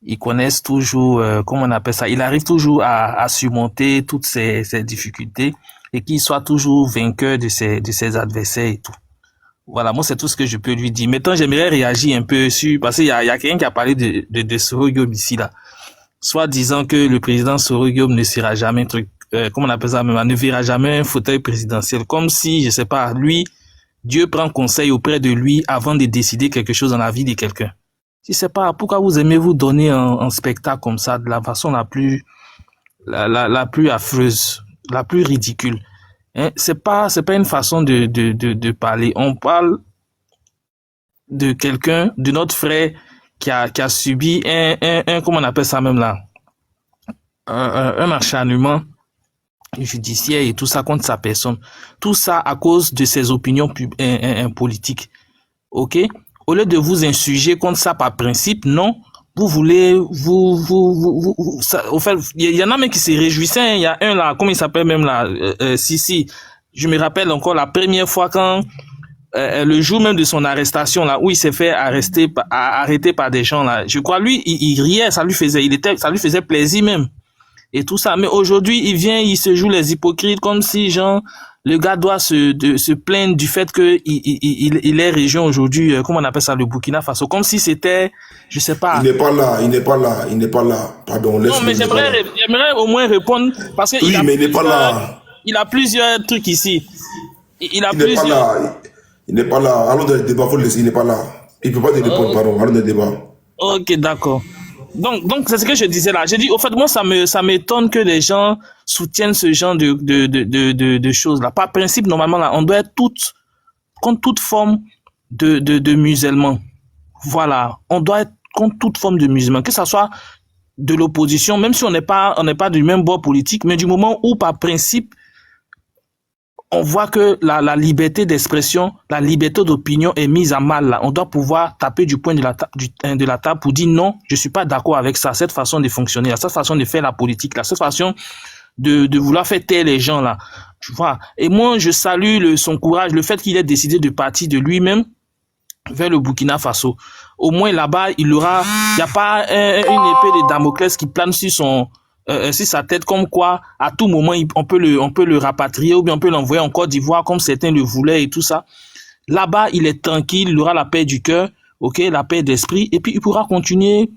S9: ils connaissent toujours, comment on appelle ça, il arrive toujours à surmonter toutes ces difficultés et qu'il soit toujours vainqueur de ses adversaires et tout. Voilà, moi c'est tout ce que je peux lui dire. Maintenant, j'aimerais réagir un peu sur, parce qu'il y a quelqu'un qui a parlé de Soro Guillaume ici là, soit disant que le président Soro Guillaume ne sera jamais comment on appelle ça même, ne verra jamais un fauteuil présidentiel, comme si, je sais pas, lui, Dieu prend conseil auprès de lui avant de décider quelque chose dans la vie de quelqu'un. Je sais pas, pourquoi vous aimez vous donner un spectacle comme ça, de la façon la plus affreuse, la plus ridicule. Hein? C'est pas une façon de parler. On parle de quelqu'un, de notre frère qui a subi un comment on appelle ça même là, un acharnement judiciaire et tout ça contre sa personne. Tout ça à cause de ses opinions politiques. Ok? Au lieu de vous insurger contre ça par principe, non. Vous voulez, ça, au fait, il y en a même qui se réjouissaient. Hein. Il y a un là, comment il s'appelle même là, si. Je me rappelle encore la première fois quand, le jour même de son arrestation là, où il s'est fait arrêter par des gens là. Je crois lui, il riait, ça lui faisait plaisir même. Et tout ça. Mais aujourd'hui, il vient, il se joue les hypocrites comme si, genre, le gars doit se plaindre du fait que il est région aujourd'hui, comment on appelle ça, le Burkina Faso, comme si c'était, je sais pas.
S4: Il n'est pas là. Pardon, laisse-le.
S9: Non, mais j'aimerais au moins répondre, parce que
S4: oui, mais il n'est pas là.
S9: Il a plusieurs trucs ici. Il
S4: n'est pas là. Allons dans le débat, faut le laisser, il n'est pas là. Il peut pas te répondre, pardon, allons dans le débat.
S9: Ok, d'accord. Donc c'est ce que je disais là. J'ai dit, au fait, moi, ça m'étonne que les gens soutiennent ce genre de choses là. Par principe, normalement, là, on doit être contre toute forme de musulman. Voilà. On doit être contre toute forme de musulman. Que ça soit de l'opposition, même si on n'est pas du même bord politique, mais du moment où, par principe, on voit que la liberté d'expression, la liberté d'opinion est mise à mal là. On doit pouvoir taper du poing de la table pour dire non, je suis pas d'accord avec ça, cette façon de fonctionner, cette façon de faire la politique, cette façon de vouloir faire taire les gens là. Tu vois. Et moi, je salue son courage, le fait qu'il ait décidé de partir de lui-même vers le Burkina Faso. Au moins là-bas, il y a pas une épée de Damoclès qui plane sur sa tête, comme quoi à tout moment on peut le rapatrier ou bien on peut l'envoyer en Côte d'Ivoire comme certains le voulaient et tout ça. Là-bas, il est tranquille, il aura la paix du cœur, ok, la paix d'esprit, et puis il pourra continuer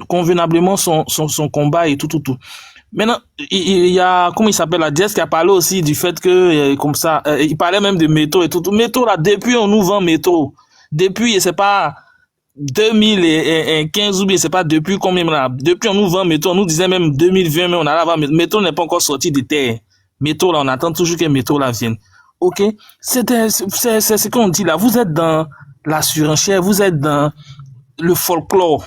S9: convenablement son combat et tout. Maintenant, il y a, comment il s'appelle, la Diaz qui a parlé aussi du fait que, comme ça, il parlait même de métaux et tout. Métaux là, depuis on nous vend métaux. Depuis, c'est pas 2015 ou bien c'est pas depuis combien là. Depuis on nous vend métaux, on nous disait même 2020, mais on allait avoir métaux n'est pas encore sorti de terre. métro là, on attend toujours que le métro là vienne. Ok, c'est ce qu'on dit là. Vous êtes dans la surenchère, vous êtes dans le folklore.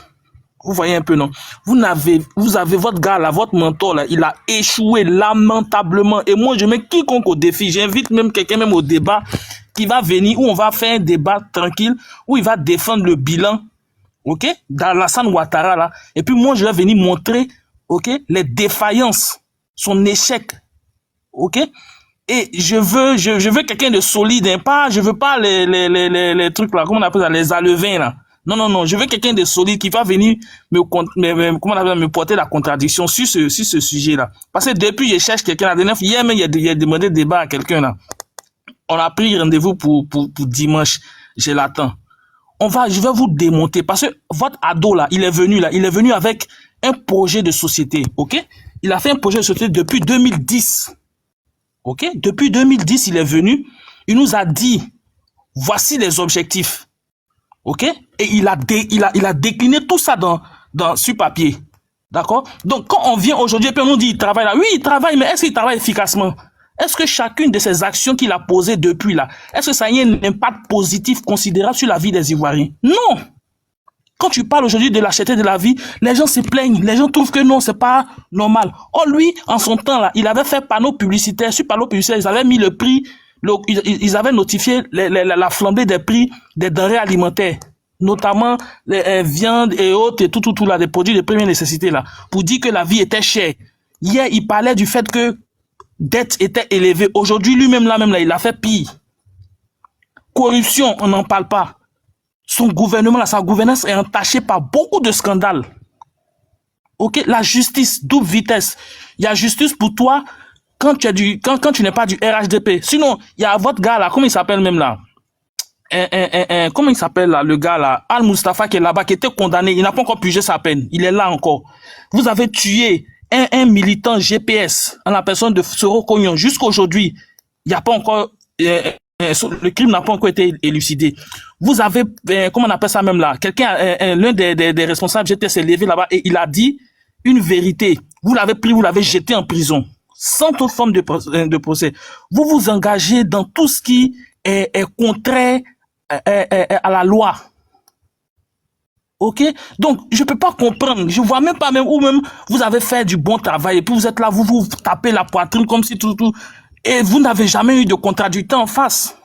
S9: Vous voyez un peu, non? Vous avez votre gars là, votre mentor là, il a échoué lamentablement. Et moi, je mets quiconque au défi. J'invite même quelqu'un même au débat qui va venir, où on va faire un débat tranquille, où il va défendre le bilan, ok, d'Alassane Ouattara là. Et puis moi, je vais venir montrer, ok, les défaillances, son échec, ok. Et je veux quelqu'un de solide, hein, pas, je veux pas les trucs là, comment on appelle ça, les alevins là. Non, je veux quelqu'un de solide qui va venir me porter la contradiction sur ce sujet-là. Parce que depuis, je cherche quelqu'un, la dernière fois, hier même, il a demandé débat à quelqu'un, là. On a pris rendez-vous pour dimanche. Je l'attends. Je vais vous démonter parce que votre ado, là, il est venu avec un projet de société, ok? Il a fait un projet de société depuis 2010. Ok? Depuis 2010, il est venu. Il nous a dit, voici les objectifs. Ok? Et il a décliné tout ça sur papier. D'accord? Donc, quand on vient aujourd'hui, puis on nous dit, il travaille là. Oui, il travaille, mais est-ce qu'il travaille efficacement? Est-ce que chacune de ces actions qu'il a posées depuis là, est-ce que ça a eu un impact positif considérable sur la vie des Ivoiriens? Non! Quand tu parles aujourd'hui de la cherté de la vie, les gens se plaignent. Les gens trouvent que non, c'est pas normal. Oh, lui, en son temps là, il avait fait panneau publicitaire. Sur panneau publicitaire, ils avaient mis le prix, ils avaient notifié la flambée des prix des denrées alimentaires, notamment les viandes et autres, et tout là, des produits de première nécessité là, pour dire que la vie était chère. Hier, il parlait du fait que dette était élevée. Aujourd'hui, lui-même là, il a fait pire. Corruption, on n'en parle pas. Son gouvernement là, sa gouvernance est entachée par beaucoup de scandales. Ok, la justice, double vitesse. Il y a justice pour toi quand tu n'es pas du RHDP. Sinon, il y a votre gars là, comment il s'appelle même là? Comment il s'appelle là, le gars là, Al Mustafa qui est là-bas, qui était condamné, il n'a pas encore purgé sa peine, il est là encore. Vous avez tué un militant GPS en la personne de Soro Cognon. Jusqu'aujourd'hui, il n'y a pas encore, le crime n'a pas encore été élucidé. Vous avez, comment on appelle ça même là, l'un des responsables GTS s'est levé là-bas et il a dit une vérité. Vous l'avez pris, vous l'avez jeté en prison, sans toute forme de procès. Vous vous engagez dans tout ce qui est contraire à la loi. Ok? Donc, je peux pas comprendre. Je vois même pas où même vous avez fait du bon travail et puis vous êtes là, vous tapez la poitrine comme si tout, et vous n'avez jamais eu de contradicteur en face.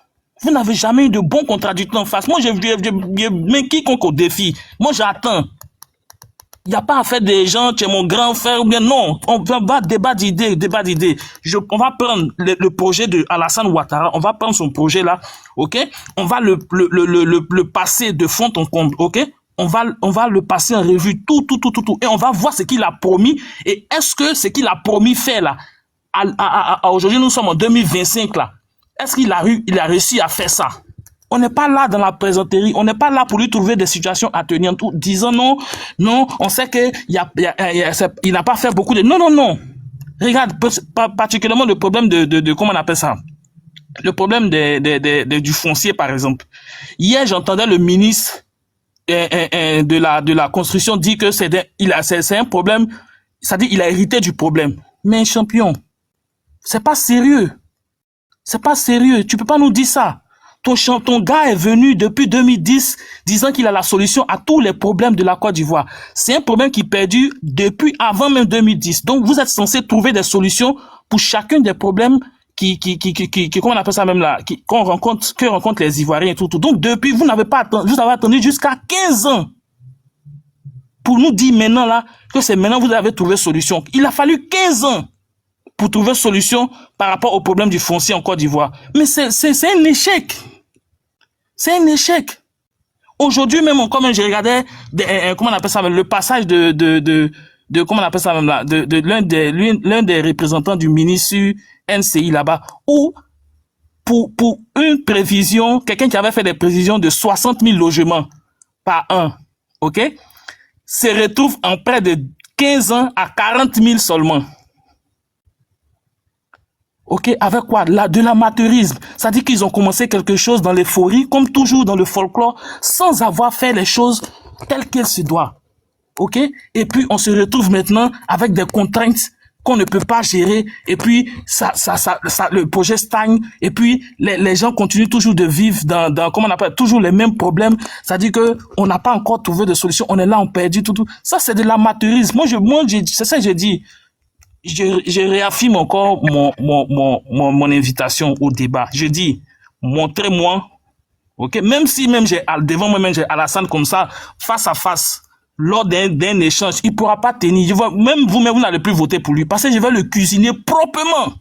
S9: Vous n'avez jamais eu de bon contradicteur en face. Moi, mais quiconque au défi. Moi, j'attends. Il n'y a pas à faire des gens, tu es mon grand frère ou bien non. On va débat d'idées. On va prendre le projet de Alassane Ouattara. On va prendre son projet là. Ok? On va le passer de fond en comble. Ok? On va le passer en revue tout. Et on va voir ce qu'il a promis. Et est-ce que ce qu'il a promis fait là, aujourd'hui, nous sommes en 2025 là. Est-ce qu'il a réussi à faire ça? On n'est pas là dans la plaisanterie. On n'est pas là pour lui trouver des situations attenantes, disant non, on sait que il n'a pas fait beaucoup de... Non. Regarde, particulièrement le problème de comment on appelle ça? Le problème du foncier, par exemple. Hier, j'entendais le ministre de la construction dire que c'est un problème, c'est-à-dire il a hérité du problème. Mais champion, c'est pas sérieux. C'est pas sérieux. Tu peux pas nous dire ça. Ton gars est venu depuis 2010 disant qu'il a la solution à tous les problèmes de la Côte d'Ivoire. C'est un problème qui perdure depuis avant même 2010. Donc, vous êtes censé trouver des solutions pour chacun des problèmes comment on appelle ça même là, que rencontrent les Ivoiriens et tout. Donc, depuis, vous avez attendu jusqu'à 15 ans pour nous dire maintenant là, que c'est maintenant que vous avez trouvé solution. Il a fallu 15 ans pour trouver solution par rapport au problème du foncier en Côte d'Ivoire. Mais c'est un échec. C'est un échec. Aujourd'hui même, comme je regardais, comment on appelle ça, le passage comment on appelle ça même là, de l'un des représentants du ministre NCI là-bas, où pour une prévision, quelqu'un qui avait fait des prévisions de 60 000 logements par an, ok, se retrouve en près de 15 ans à 40 000 seulement. Ok, avec quoi? De l'amateurisme. C'est-à-dire qu'ils ont commencé quelque chose dans l'euphorie, comme toujours dans le folklore, sans avoir fait les choses telles qu'elles se doivent. Ok? Et puis, on se retrouve maintenant avec des contraintes qu'on ne peut pas gérer, et puis le projet stagne, et puis les gens continuent toujours de vivre dans comment on appelle, toujours les mêmes problèmes. C'est-à-dire que on n'a pas encore trouvé de solution, on est là, on perd tout. Ça, c'est de l'amateurisme. C'est ça que j'ai dit. Je réaffirme encore mon invitation au débat. Je dis, montrez-moi, ok, même j'ai devant moi-même, j'ai Alassane comme ça, face à face, lors d'un échange, il pourra pas tenir. Même vous-même, vous n'allez plus voter pour lui, parce que je vais le cuisiner proprement.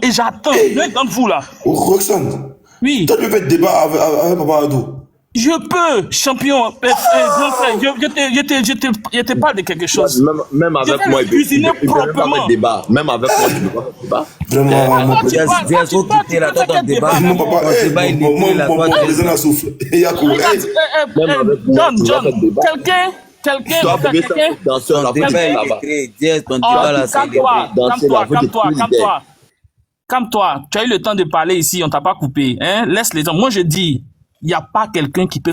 S9: Et j'attends, l'un d'entre vous là.
S4: Roxane.
S9: Oui.
S4: Toi, tu veux faire débat avec Papa Ado.
S9: Je peux, champion. Je te parle de quelque chose.
S5: Même avec moi, il
S9: cuisiner proprement.
S5: Même avec moi, tu ne peux pas débat.
S4: Vraiment,
S14: Diaz, faut quitter la ton débat.
S4: Mon papa, mon président a soufflé.
S9: John, quelqu'un. Calme-toi. Tu as eu le temps de parler ici, on t'a pas coupé. Hein? Laisse les gens. Moi, je dis, il n'y a pas quelqu'un qui peut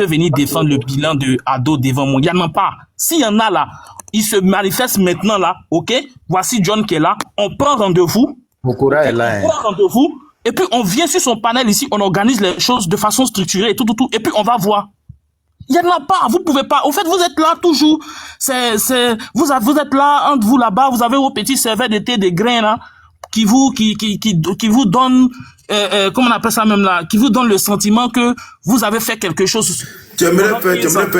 S9: venir défendre le bilan de Ado devant moi. Il n'y en a pas. S'il y en a là, il se manifeste maintenant là, ok? Voici John qui est là. On prend rendez-vous.
S14: Bokora est là.
S9: On prend rendez-vous. Et puis, on vient sur son panel ici, on organise les choses de façon structurée et tout. Et puis, on va voir. Il n'y en a pas, vous pouvez pas. Au fait, vous êtes là toujours. Vous êtes là, entre vous là-bas, vous avez vos petits serveurs de thé, des grains là, qui vous donnent, comment on appelle ça même là, qui vous donnent le sentiment que vous avez fait quelque chose.
S4: Tu aimerais faire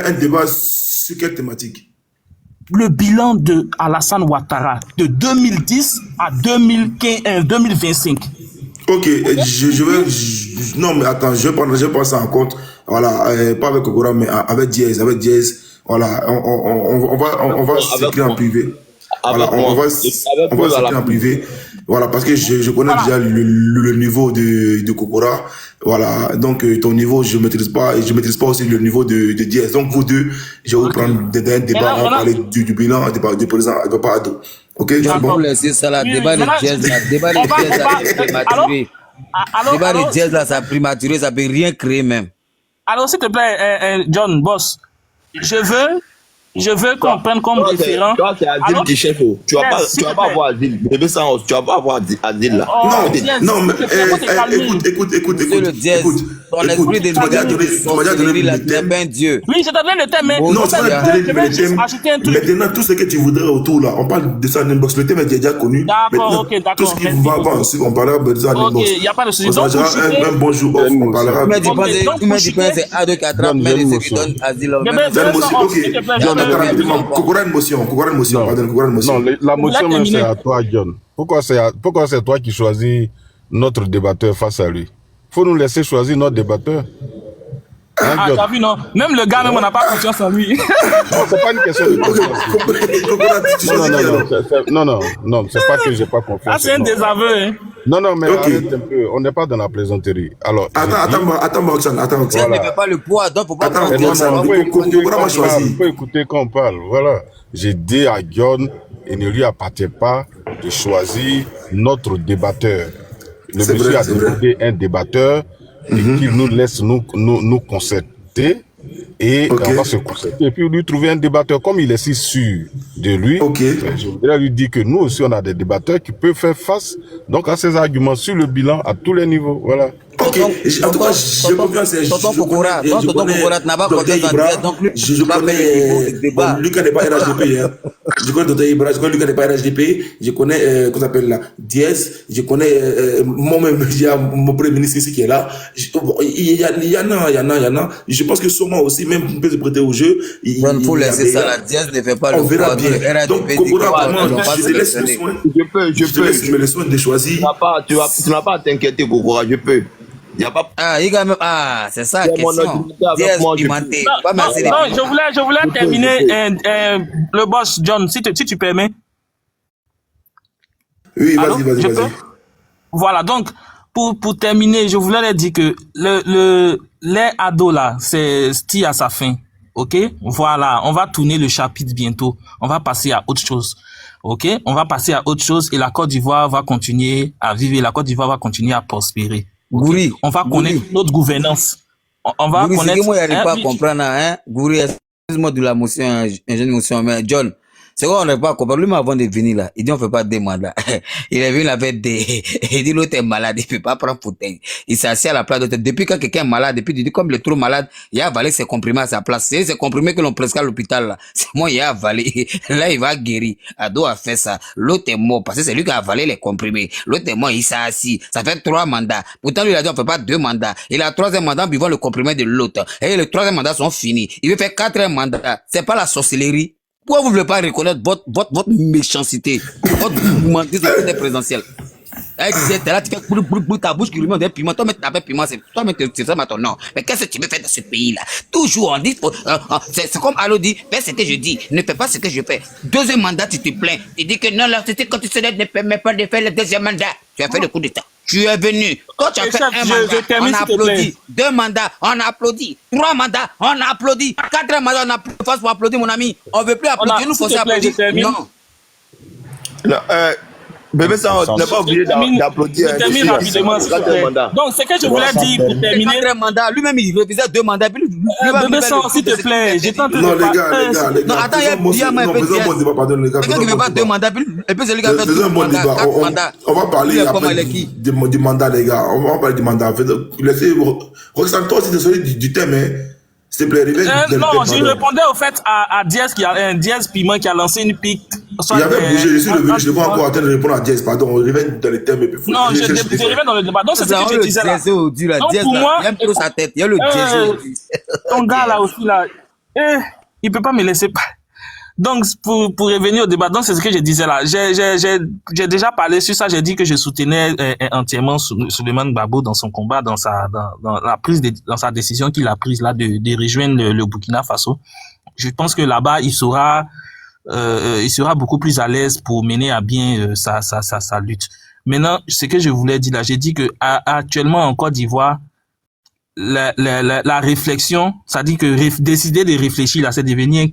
S4: un débat sur quelle thématique?
S9: Le bilan de Alassane Ouattara de 2010 à 2025.
S4: Ok, non mais attends, je vais prendre ça en compte. Voilà, pas avec Kokora, mais avec Diaz. Voilà, on va s'écrire en privé. Voilà, on va s'écrire en privé. Voilà, parce que je connais déjà le niveau de Kokora. Voilà, donc ton niveau, je maîtrise pas, et je maîtrise pas aussi le niveau de Diaz. Donc vous deux, je vais vous prendre un débat, on va parler du bilan, du président, pas Ado. Ok, c'est bon.
S14: C'est ça, la débat de Diaz, là, débat de Diaz, là, c'est prématuré. Débat de Diaz, là, ça prématuré, ça peut rien créer même.
S9: Alors, s'il te plaît, John, boss, je veux qu'on prenne comme référent.
S5: Toi, c'est Adil qui chef. Tu vas pas avoir Adil. Bébé sans tu vas pas avoir Adil là.
S4: Non, mais écoute.
S14: Ton esprit de leader, là, tu n'es pas un dieu.
S9: Oui, je te donne le thème, mais
S4: non, c'est pas le thème. Maintenant, tout ce que tu voudrais autour là, on parle de ça en inbox. Le thème est déjà connu.
S9: D'accord, ok, d'accord.
S4: Tout ce qui va pas, on parlera de ça en inbox.
S9: Ok, il n'y a pas de souci.
S4: On fera un bonjour off, on parlera.
S14: Mais tu penses c'est Ado qui attrape, mais c'est qui donne Adil.
S4: Ok. Kokora une motion.
S10: Non, la motion même c'est à toi, John. Pourquoi c'est toi qui choisis notre débatteur face à lui? Faut nous laisser choisir notre débatteur.
S9: Ah, t'as vu, non? Même le gars, même, on n'a pas confiance en lui.
S10: Non, c'est pas une question de confiance. Non, c'est pas que j'ai pas confiance.
S9: Ah, c'est un désaveu, hein?
S10: Non, mais arrête un peu. On n'est pas dans la plaisanterie. Alors.
S4: Attends, Roxane.
S14: Ça ne fait pas le poids, donc faut pas prendre
S10: il faut écouter quand on parle. Voilà. J'ai dit à John, il ne lui appartient pas de choisir notre débatteur. Le monsieur a demandé un débatteur et qu'il nous laisse nous concerter et on va se concerter et puis lui trouver un débatteur comme il est si sûr de lui. Je voudrais lui dire que nous aussi on a des débatteurs qui peuvent faire face donc à ces arguments sur le bilan à tous les niveaux. Voilà.
S4: Ok, en tout cas, j'ai confiance.
S14: Tonton Kokora, tu n'as pas confiance en Diaz, donc
S4: je connais Lucas n'est pas RHDP. Je connais Dr Ibra, je connais Lucas n'est pas RHDP. Je connais, comment s'appelle là, Diaz. Je connais moi-même, il y a mon premier ministre ici qui est là. Il y en a. Je pense que sûrement aussi, même peut se prêter au jeu.
S14: Il faut laisser ça, la Diaz ne fait pas le
S4: poids de RHDP. Donc, Kokora, vraiment, je te laisse le soin. Je me le soin de choisir.
S5: Tu n'as pas à t'inquiéter, Kokora, je peux. Il y a pas...
S14: c'est ça la question.
S9: Je voulais terminer le boss John, si tu permets.
S4: Oui, vas-y.
S9: Voilà, donc pour terminer, je voulais leur dire que les ados là, c'est tire à sa fin. Ok, voilà, on va tourner le chapitre bientôt. On va passer à autre chose. Ok, on va passer à autre chose et la Côte d'Ivoire va continuer à vivre, la Côte d'Ivoire va continuer à prospérer.
S14: Gouri,
S9: on va connaître notre gouvernance. On va connaître.
S14: C'est que moi, je n'arrive pas à comprendre, hein. Gouri, excuse-moi de la motion, une motion, mais John, C'est quoi, on n'est pas compris. Lui, avant de venir là, il dit on fait pas 2 mandats. Il est venu avec des, il dit l'autre est malade, il peut pas prendre fauteuil. Il s'est assis à la place de l'autre. Depuis quand quelqu'un est malade, depuis, il dit comme il est trop malade, il a avalé ses comprimés à sa place. C'est ces comprimés que l'on prescrit à l'hôpital là. C'est moi, il a avalé. Là, il va guérir. Ado a fait ça. L'autre est mort parce que c'est lui qui a avalé les comprimés. L'autre est mort, il s'est assis. Ça fait 3 mandats. Pourtant, lui, il a dit on fait pas 2 mandats. Il a 3e mandat en buvant le comprimé de l'autre. Et les 3e mandats sont finis. Il veut faire 4e mandat. C'est pas la sorcellerie. Pourquoi vous ne voulez pas reconnaître votre méchanceté, votre mendisme présidentiel? Avec là, tu fais ta bouche qui lui met des piments. Toi, mais tu n'as piment, c'est ça, ton nom. Mais qu'est-ce que tu veux faire dans ce pays-là? Toujours, on dit, c'est comme Allo dit, fais ce que je dis, ne fais pas ce que je fais. 2e mandat, tu te plains. Tu dis que non, la société constitutionnelle ne permet pas de faire le 2e mandat. Tu as fait le coup d'État. Tu es venu. Quand tu as fait 1 mandat, on applaudit. 2 mandats, on applaudit. 3 mandats, on applaudit. 4 mandats, on a plus de force pour applaudir, mon ami. On ne veut plus applaudir, nous forcer à applaudir. Non.
S5: Bébé, ça, on n'a pas oublié d'applaudir.
S9: Je termine rapidement. Donc, c'est que je voulais dire pour terminer.
S14: 4 mandats. Lui-même, il refusait 2 mandats.
S9: Bébé, s'il te plaît.
S4: Non, les gars.
S14: Non, attends, il y a un peu de
S4: bon débat, pardon, les gars.
S14: Quelqu'un qui ne veut pas 2 mandats, et puis celui qui a fait 2 mandats, 4 mandats.
S4: On va parler après du mandat, les gars. On va parler du mandat. Laissez, Roxane, toi aussi, désolé du thème, hein. S'il te plaît,
S9: non, je répondais au fait à Diaz, qui a un Diaz Piment qui a lancé une pique.
S4: Il avait bougé, je suis revenu, je ne vais pas encore attendre de répondre à Diaz, pardon, on revient dans les thèmes.
S9: Non, je reviens dans le débat. Donc, c'est ce que je disais là. Donc, pour moi,
S14: il aime trop sa tête, il y a le Diaz.
S9: Ton gars là aussi, là, il ne peut pas me laisser pas. Donc, pour revenir au débat, donc c'est ce que je disais là. J'ai déjà parlé sur ça. J'ai dit que je soutenais entièrement Souleymane Gbagbo dans son combat, dans sa décision qu'il a prise là de rejoindre le Burkina Faso. Je pense que là-bas, il sera beaucoup plus à l'aise pour mener à bien sa lutte. Maintenant, ce que je voulais dire là, j'ai dit que actuellement en Côte d'Ivoire, la réflexion, ça dit que décider de réfléchir là, c'est devenu un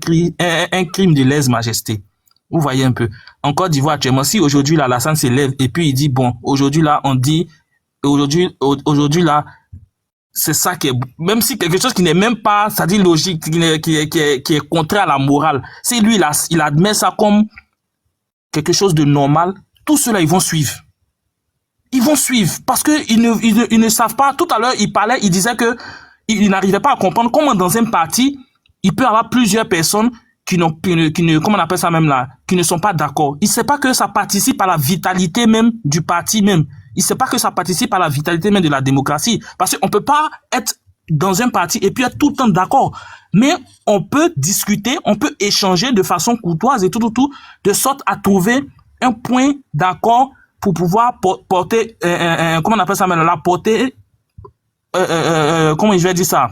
S9: crime de lèse-majesté. Vous voyez un peu. En Côte d'Ivoire actuellement, si aujourd'hui là, Alassane s'élève et puis il dit bon, aujourd'hui là, on dit aujourd'hui là, c'est ça qui est, même si quelque chose qui n'est même pas, ça dit logique, qui est contraire à la morale. Si lui il admet ça comme quelque chose de normal, tous ceux-là ils vont suivre. Ils vont suivre parce que ils ne savent pas. Tout à l'heure, il disait que il n'arrivait pas à comprendre comment dans un parti, il peut y avoir plusieurs personnes qui ne, comment on appelle ça même là, qui ne sont pas d'accord. Il sait pas que ça participe à la vitalité même du parti même. Il sait pas que ça participe à la vitalité même de la démocratie. Parce qu'on peut pas être dans un parti et puis être tout le temps d'accord. Mais on peut discuter, on peut échanger de façon courtoise et tout, de sorte à trouver un point d'accord pour pouvoir porter, comment on appelle ça maintenant, la porter, comment je vais dire ça,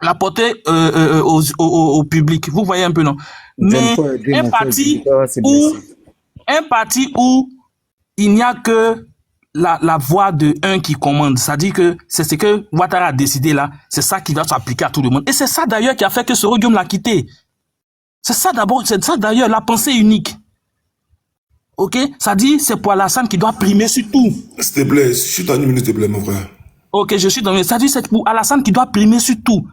S9: la porter au public. Vous voyez un peu, non? Mais un parti où il n'y a que la voix de un qui commande, c'est-à-dire que c'est ce que Ouattara a décidé là, c'est ça qui va s'appliquer à tout le monde. Et c'est ça d'ailleurs qui a fait que Soro Guillaume l'a quitté. C'est ça d'ailleurs, la pensée unique. Ok, ça dit c'est pour Alassane qui doit primer sur tout.
S4: S'il te plaît, je suis dans une minute, s'il te plaît, mon frère.
S9: Ok, je suis dans une. Ça dit c'est pour Alassane qui doit primer sur tout.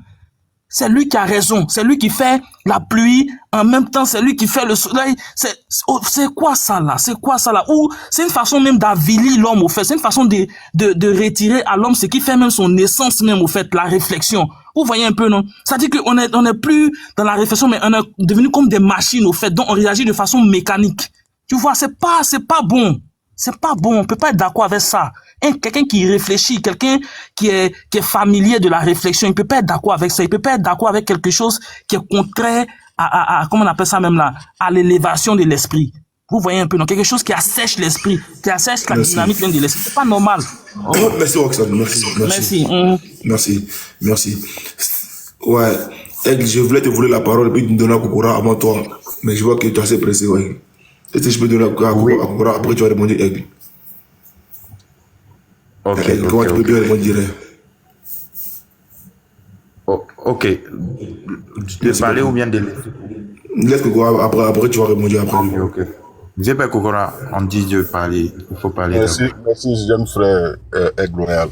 S9: C'est lui qui a raison. C'est lui qui fait la pluie. En même temps, c'est lui qui fait le soleil. C'est quoi ça là? C'est quoi ça là? Ou c'est une façon même d'avilir l'homme au fait. C'est une façon de retirer à l'homme ce qui fait même son essence même au fait, la réflexion. Vous voyez un peu, non? Ça dit qu'on est plus dans la réflexion, mais on est devenu comme des machines au fait. Donc on réagit de façon mécanique. Tu vois, c'est pas bon. C'est pas bon. On peut pas être d'accord avec ça. Quelqu'un qui réfléchit, quelqu'un qui est familier de la réflexion, il peut pas être d'accord avec ça. Il peut pas être d'accord avec quelque chose qui est contraire à comment on appelle ça même là, à l'élévation de l'esprit. Vous voyez un peu, non? Quelque chose qui assèche l'esprit, qui assèche la dynamique même de l'esprit. C'est pas normal.
S4: Oh. Merci, Roxane. Merci. Ouais. Je voulais te voler la parole et puis te donner à Kokora avant toi. Mais je vois que tu es assez pressé, ouais. Est-ce que je peux donner à Kokora après tu vas répondre, Egg? Comment tu peux bien répondre direct?
S11: Ok. De parler ou bien de
S4: laisse Kokora, après tu vas répondre après.
S11: Ok. Je pas Kokora, on dit de parler. Il faut parler.
S10: Merci, jeune frère Egg Royal.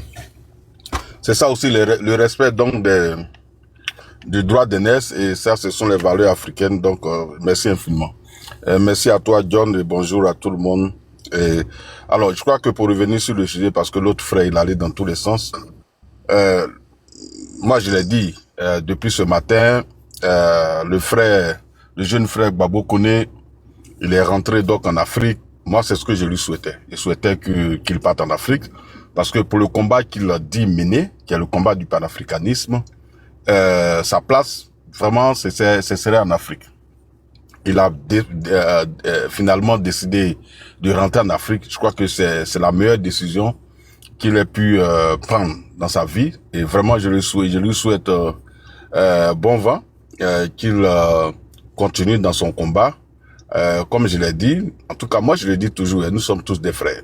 S10: C'est ça aussi le respect donc du droit d'aînesse, et ça ce sont les valeurs africaines, donc merci infiniment. Merci à toi, John, et bonjour à tout le monde. Et, alors, je crois que pour revenir sur le sujet, parce que l'autre frère, il allait dans tous les sens, moi, je l'ai dit, depuis ce matin, le jeune frère Gbagbo Koné, il est rentré donc en Afrique. Moi, c'est ce que je lui souhaitais. Je souhaitais qu'il parte en Afrique, parce que pour le combat qu'il a dit mener, qui est le combat du panafricanisme, sa place, vraiment, ce serait en Afrique. Il a finalement décidé de rentrer en Afrique. Je crois que c'est la meilleure décision qu'il ait pu prendre dans sa vie. Et vraiment, je lui souhaite bon vent, qu'il continue dans son combat. Comme je l'ai dit, en tout cas, moi, je le dis toujours, nous sommes tous des frères.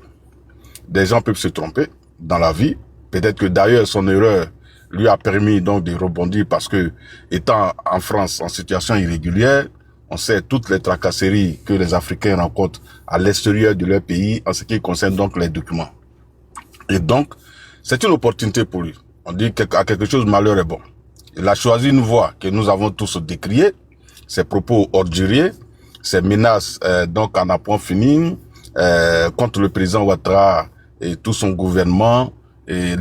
S10: Des gens peuvent se tromper dans la vie. Peut-être que d'ailleurs, son erreur lui a permis donc de rebondir parce que, étant en France en situation irrégulière, on sait toutes les tracasseries que les Africains rencontrent à l'extérieur de leur pays en ce qui concerne donc les documents. Et donc, c'est une opportunité pour lui. On dit qu'à quelque chose, malheur est bon. Il a choisi une voie que nous avons tous décriée, ses propos orduriers, ses menaces donc en apprend fini contre le président Ouattara et tout son gouvernement et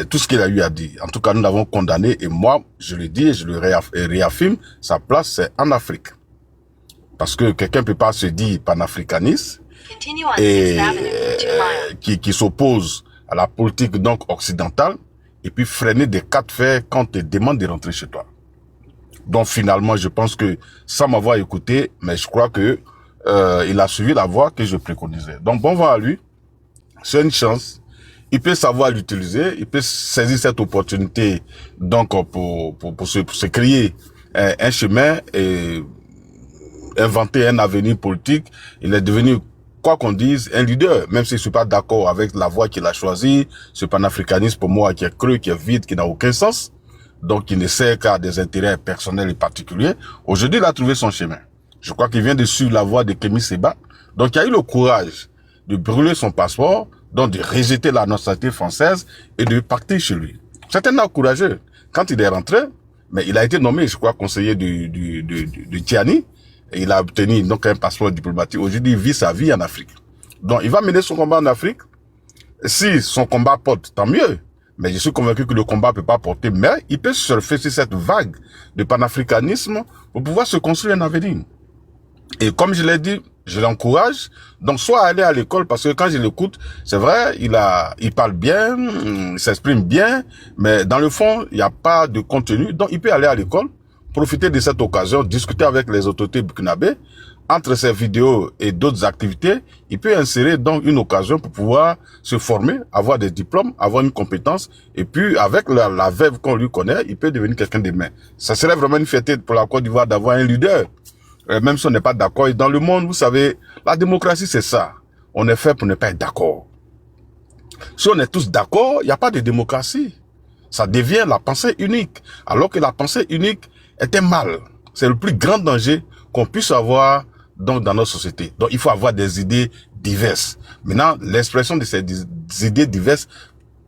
S10: tout ce qu'il a eu à dire. En tout cas, nous l'avons condamné et moi, je le dis et je le réaffirme, sa place c'est en Afrique. Parce que quelqu'un peut pas se dire panafricaniste et qui s'oppose à la politique donc occidentale et puis freiner des cas de fer quand on te demande de rentrer chez toi. Donc finalement, je pense que sans m'avoir écouté, mais je crois que il a suivi la voie que je préconisais. Donc bon vent à lui, c'est une chance. Il peut savoir l'utiliser, il peut saisir cette opportunité donc pour se créer un chemin et inventer un avenir politique. Il est devenu, quoi qu'on dise, un leader, même si je suis pas d'accord avec la voie qu'il a choisie. Ce panafricanisme, pour moi, qui est creux, qui est vide, qui n'a aucun sens. Donc, il ne sert qu'à des intérêts personnels et particuliers. Aujourd'hui, il a trouvé son chemin. Je crois qu'il vient de suivre la voie de Kémy Séba. Donc, il a eu le courage de brûler son passeport, donc de rejeter la nationalité française et de partir chez lui. C'est un homme courageux. Quand il est rentré, mais il a été nommé, je crois, conseiller de Tiani. Et il a obtenu donc un passeport diplomatique. Aujourd'hui, il vit sa vie en Afrique. Donc, il va mener son combat en Afrique. Si son combat porte, tant mieux. Mais je suis convaincu que le combat peut pas porter. Mais il peut surfer sur cette vague de panafricanisme pour pouvoir se construire un avenir. Et comme je l'ai dit, je l'encourage. Donc, soit aller à l'école, parce que quand je l'écoute, c'est vrai, il parle bien, il s'exprime bien, mais dans le fond, il n'y a pas de contenu. Donc, il peut aller à l'école, profiter de cette occasion, discuter avec les autorités burkinabées. Entre ces vidéos et d'autres activités, il peut insérer donc une occasion pour pouvoir se former, avoir des diplômes, avoir une compétence, et puis avec la verve qu'on lui connaît, il peut devenir quelqu'un de main. Ça serait vraiment une fierté pour la Côte d'Ivoire d'avoir un leader, même si on n'est pas d'accord. Et dans le monde, vous savez, la démocratie c'est ça. On est fait pour ne pas être d'accord. Si on est tous d'accord, il n'y a pas de démocratie. Ça devient la pensée unique. Alors que la pensée unique est un mal. C'est le plus grand danger qu'on puisse avoir donc dans notre société. Donc il faut avoir des idées diverses. Maintenant, l'expression de ces idées diverses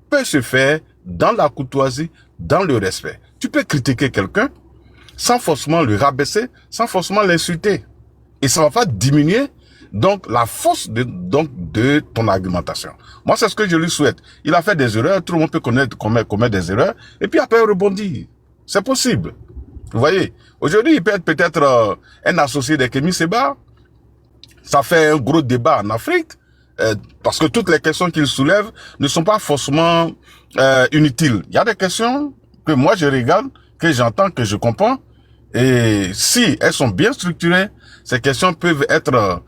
S10: peut se faire dans la courtoisie, dans le respect. Tu peux critiquer quelqu'un sans forcément le rabaisser, sans forcément l'insulter. Et ça va pas diminuer donc la force de ton argumentation. Moi, c'est ce que je lui souhaite. Il a fait des erreurs, tout le monde peut commettre des erreurs, et puis après rebondir. C'est possible. Vous voyez, aujourd'hui, il peut être peut-être un associé de Kémy Séba. Ça fait un gros débat en Afrique, parce que toutes les questions qu'il soulève ne sont pas forcément inutiles. Il y a des questions que moi je regarde, que j'entends, que je comprends, et si elles sont bien structurées, ces questions peuvent être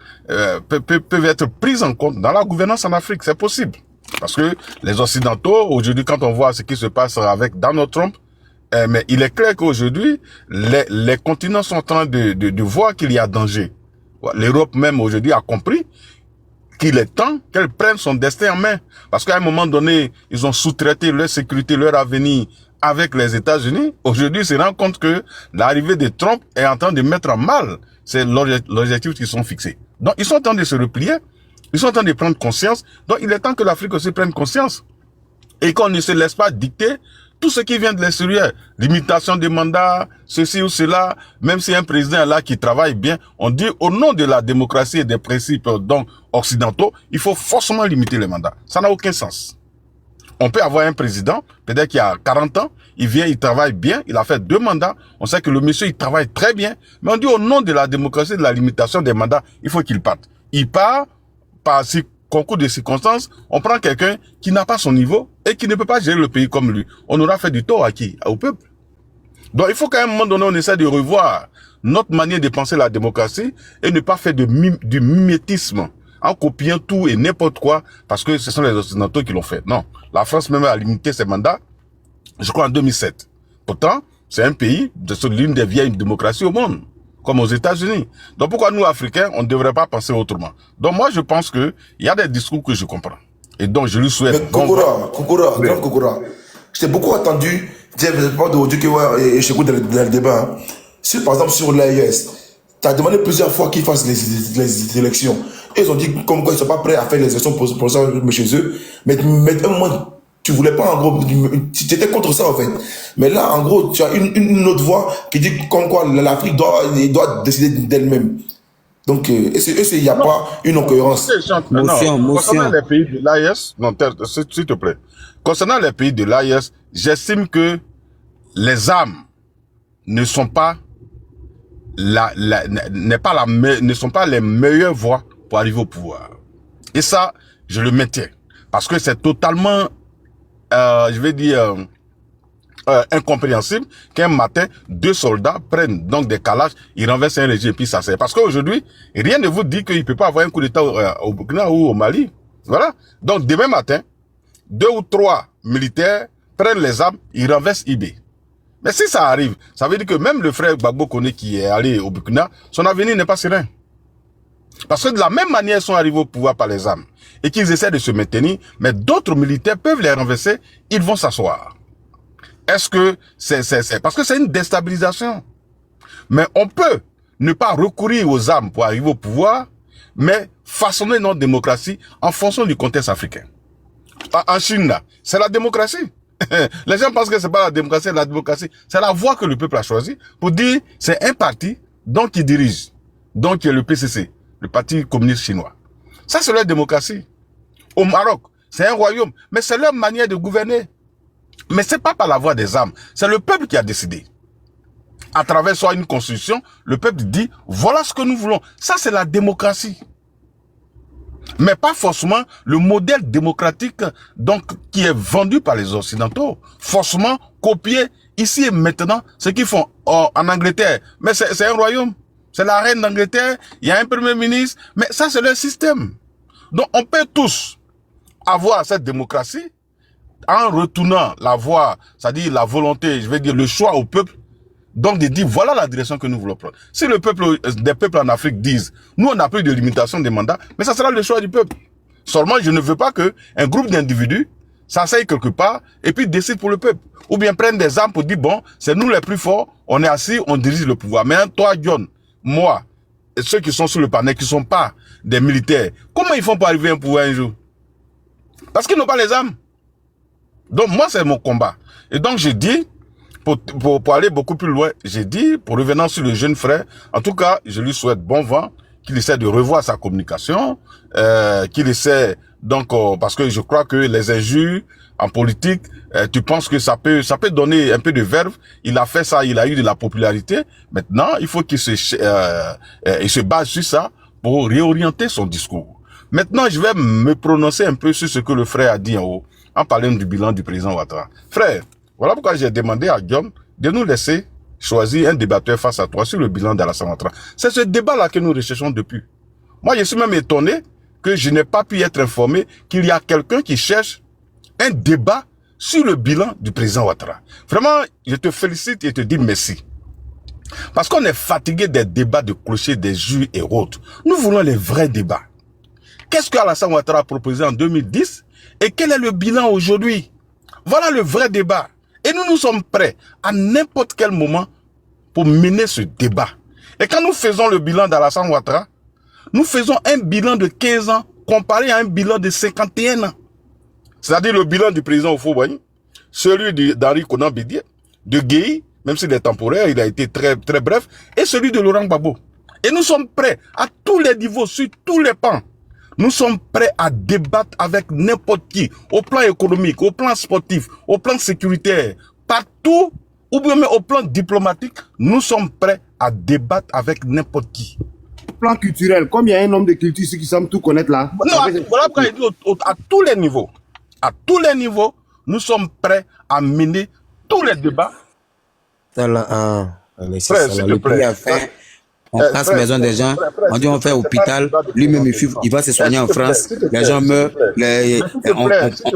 S10: prises en compte dans la gouvernance en Afrique. C'est possible, parce que les Occidentaux, aujourd'hui, quand on voit ce qui se passe avec Donald Trump, mais il est clair qu'aujourd'hui, les continents sont en train de voir qu'il y a danger. L'Europe même aujourd'hui a compris qu'il est temps qu'elle prenne son destin en main. Parce qu'à un moment donné, ils ont sous-traité leur sécurité, leur avenir avec les États-Unis. Aujourd'hui, ils se rendent compte que l'arrivée de Trump est en train de mettre en mal l'objectif qu'ils sont fixés. Donc, ils sont en train de se replier. Ils sont en train de prendre conscience. Donc, il est temps que l'Afrique aussi prenne conscience. Et qu'on ne se laisse pas dicter tout ce qui vient de l'extérieur, limitation des mandats, ceci ou cela, même si un président est là qui travaille bien, on dit au nom de la démocratie et des principes donc occidentaux, il faut forcément limiter les mandats. Ça n'a aucun sens. On peut avoir un président, peut-être qu'il a 40 ans, il vient, il travaille bien, il a fait 2 mandats, on sait que le monsieur, il travaille très bien, mais on dit au nom de la démocratie et de la limitation des mandats, il faut qu'il parte. Il part par concours de circonstances, on prend quelqu'un qui n'a pas son niveau et qui ne peut pas gérer le pays comme lui. On aura fait du tort à qui? Au peuple. Donc il faut qu'à un moment donné, on essaie de revoir notre manière de penser la démocratie et ne pas faire du mimétisme en copiant tout et n'importe quoi parce que ce sont les Occidentaux qui l'ont fait. Non. La France même a limité ses mandats, je crois en 2007. Pourtant, c'est un pays, l'une des vieilles démocraties au monde, comme aux États-Unis. Donc pourquoi nous, Africains, on ne devrait pas penser autrement? Donc moi, je pense que il y a des discours que je comprends. Et donc, je lui souhaite...
S4: Mais Kokora, je t'ai beaucoup entendu dire, pas d'aujourd'hui que je écoute dans le débat, hein. Si, par exemple, sur l'AES, tu as demandé plusieurs fois qu'ils fassent les élections. Et ils ont dit comme quoi ils ne sont pas prêts à faire les élections pour ça chez eux. Mais un moment, tu voulais pas, en gros, tu étais contre ça, en fait. Mais là, en gros, tu as une autre voix qui dit comme quoi l'Afrique doit décider d'elle-même. Donc, il n'y a pas une incohérence.
S10: Concernant les pays de l'AES, non, s'il te plaît. Concernant les pays de l'AES, j'estime que les armes ne sont pas ne sont pas les meilleures voies pour arriver au pouvoir. Et ça, je le maintiens. Parce que c'est totalement, je vais dire, incompréhensible qu'un matin, 2 soldats prennent donc des calages, ils renversent un régime et puis ça sert. Parce qu'aujourd'hui, rien ne vous dit qu'il ne peut pas avoir un coup d'État au Burkina ou au Mali. Voilà. Donc demain matin, 2 ou 3 militaires prennent les armes, ils renversent IB. Mais si ça arrive, ça veut dire que même le frère Gbagbo Koné qui est allé au Burkina, son avenir n'est pas serein. Parce que de la même manière, ils sont arrivés au pouvoir par les armes et qu'ils essaient de se maintenir, mais d'autres militaires peuvent les renverser, ils vont s'asseoir. Est-ce que c'est parce que c'est une déstabilisation. Mais on peut ne pas recourir aux armes pour arriver au pouvoir, mais façonner notre démocratie en fonction du contexte africain. En Chine, là, c'est la démocratie. Les gens pensent que c'est pas la démocratie, c'est la voie que le peuple a choisie pour dire c'est un parti donc qui dirige, donc qui est le PCC, le Parti communiste chinois. Ça c'est leur démocratie. Au Maroc, c'est un royaume, mais c'est leur manière de gouverner. Mais c'est pas par la voie des armes, c'est le peuple qui a décidé. À travers soit une constitution, le peuple dit voilà ce que nous voulons. Ça c'est la démocratie. Mais pas forcément le modèle démocratique donc qui est vendu par les Occidentaux. Forcément copier ici et maintenant ce qu'ils font en Angleterre. Mais c'est un royaume. C'est la reine d'Angleterre, il y a un premier ministre, mais ça c'est leur système. Donc on peut tous avoir cette démocratie en retournant la voie, c'est-à-dire la volonté, je vais dire le choix au peuple. Donc de dire voilà la direction que nous voulons prendre. Si le peuple, des peuples en Afrique disent nous on n'a plus de limitation des mandats, mais ça sera le choix du peuple. Seulement je ne veux pas que un groupe d'individus s'asseye quelque part et puis décide pour le peuple. Ou bien prennent des armes pour dire bon c'est nous les plus forts, on est assis, on dirige le pouvoir. Mais toi John, moi, et ceux qui sont sur le panel qui ne sont pas des militaires, comment ils font pour arriver à un pouvoir un jour? Parce qu'ils n'ont pas les armes. Donc moi c'est mon combat. Et donc je dis pour aller beaucoup plus loin, j'ai dit, pour revenir sur le jeune frère, en tout cas, je lui souhaite bon vent, qu'il essaie de revoir sa communication, qu'il essaie, donc, parce que je crois que les injures en politique, tu penses que ça peut donner un peu de verve. Il a fait ça, il a eu de la popularité. Maintenant, il faut qu'il se base sur ça pour réorienter son discours. Maintenant, je vais me prononcer un peu sur ce que le frère a dit en haut, en parlant du bilan du président Ouattara. Frère, voilà pourquoi j'ai demandé à Guillaume de nous laisser choisir un débatteur face à toi sur le bilan d'Alassane Ouattara. C'est ce débat-là que nous recherchons depuis. Moi, je suis même étonné que je n'ai pas pu être informé qu'il y a quelqu'un qui cherche un débat sur le bilan du président Ouattara. Vraiment, je te félicite et te dis merci. Parce qu'on est fatigué des débats de clocher, des jus et autres. Nous voulons les vrais débats. Qu'est-ce qu'Alassane Ouattara a proposé en 2010 et quel est le bilan aujourd'hui? Voilà le vrai débat. Et nous sommes prêts à n'importe quel moment pour mener ce débat. Et quand nous faisons le bilan d'Alassane Ouattara, nous faisons un bilan de 15 ans comparé à un bilan de 51 ans. C'est-à-dire le bilan du président Houphouët-Boigny. celui d'Henri Konan Bédié, de Guéhi, même s'il est temporaire, il a été très, très bref, et celui de Laurent Gbagbo. Et nous sommes prêts à tous les niveaux, sur tous les pans. Nous sommes prêts à débattre avec n'importe qui, au plan économique, au plan sportif, au plan sécuritaire, partout, ou bien même au plan diplomatique, nous sommes prêts à débattre avec n'importe qui.
S15: Plan culturel, comme il y a un homme de culture ici qui semble tout connaître là.
S10: Non, voilà pourquoi il dit à tous les niveaux. À tous les niveaux, nous sommes prêts à mener tous les débats.
S14: Ça là, le pays a fait. On casse maison des gens, on dit on fait hôpital, lui-même il va se soigner en France, les gens meurent,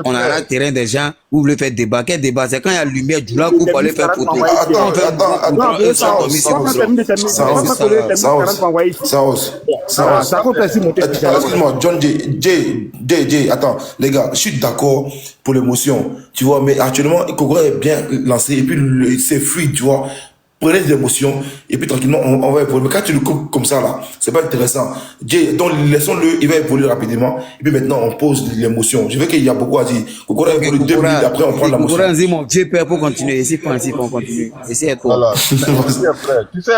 S14: on a le terrain des gens, vous voulez faire débat. Quel débat? C'est quand il y a lumière du lac, vous allez faire photo.
S4: Excuse-moi, John J, attends, les gars, je suis d'accord pour l'émotion, tu vois, mais actuellement, Kokora est bien lancé, et puis c'est fluide, tu vois. Prenez des émotions et puis tranquillement on va évoluer. Mais quand tu le coupes comme ça là, c'est pas intéressant. Donc laissons-le, il va évoluer rapidement. Et puis maintenant on pose l'émotion. Je veux qu'il y a beaucoup à dire. Kokora évolue 2 minutes après on prend la motion.
S14: Kokora dit mon Dieu père pour continuer. Ici on continue. Ici est
S10: voilà. Tu sais,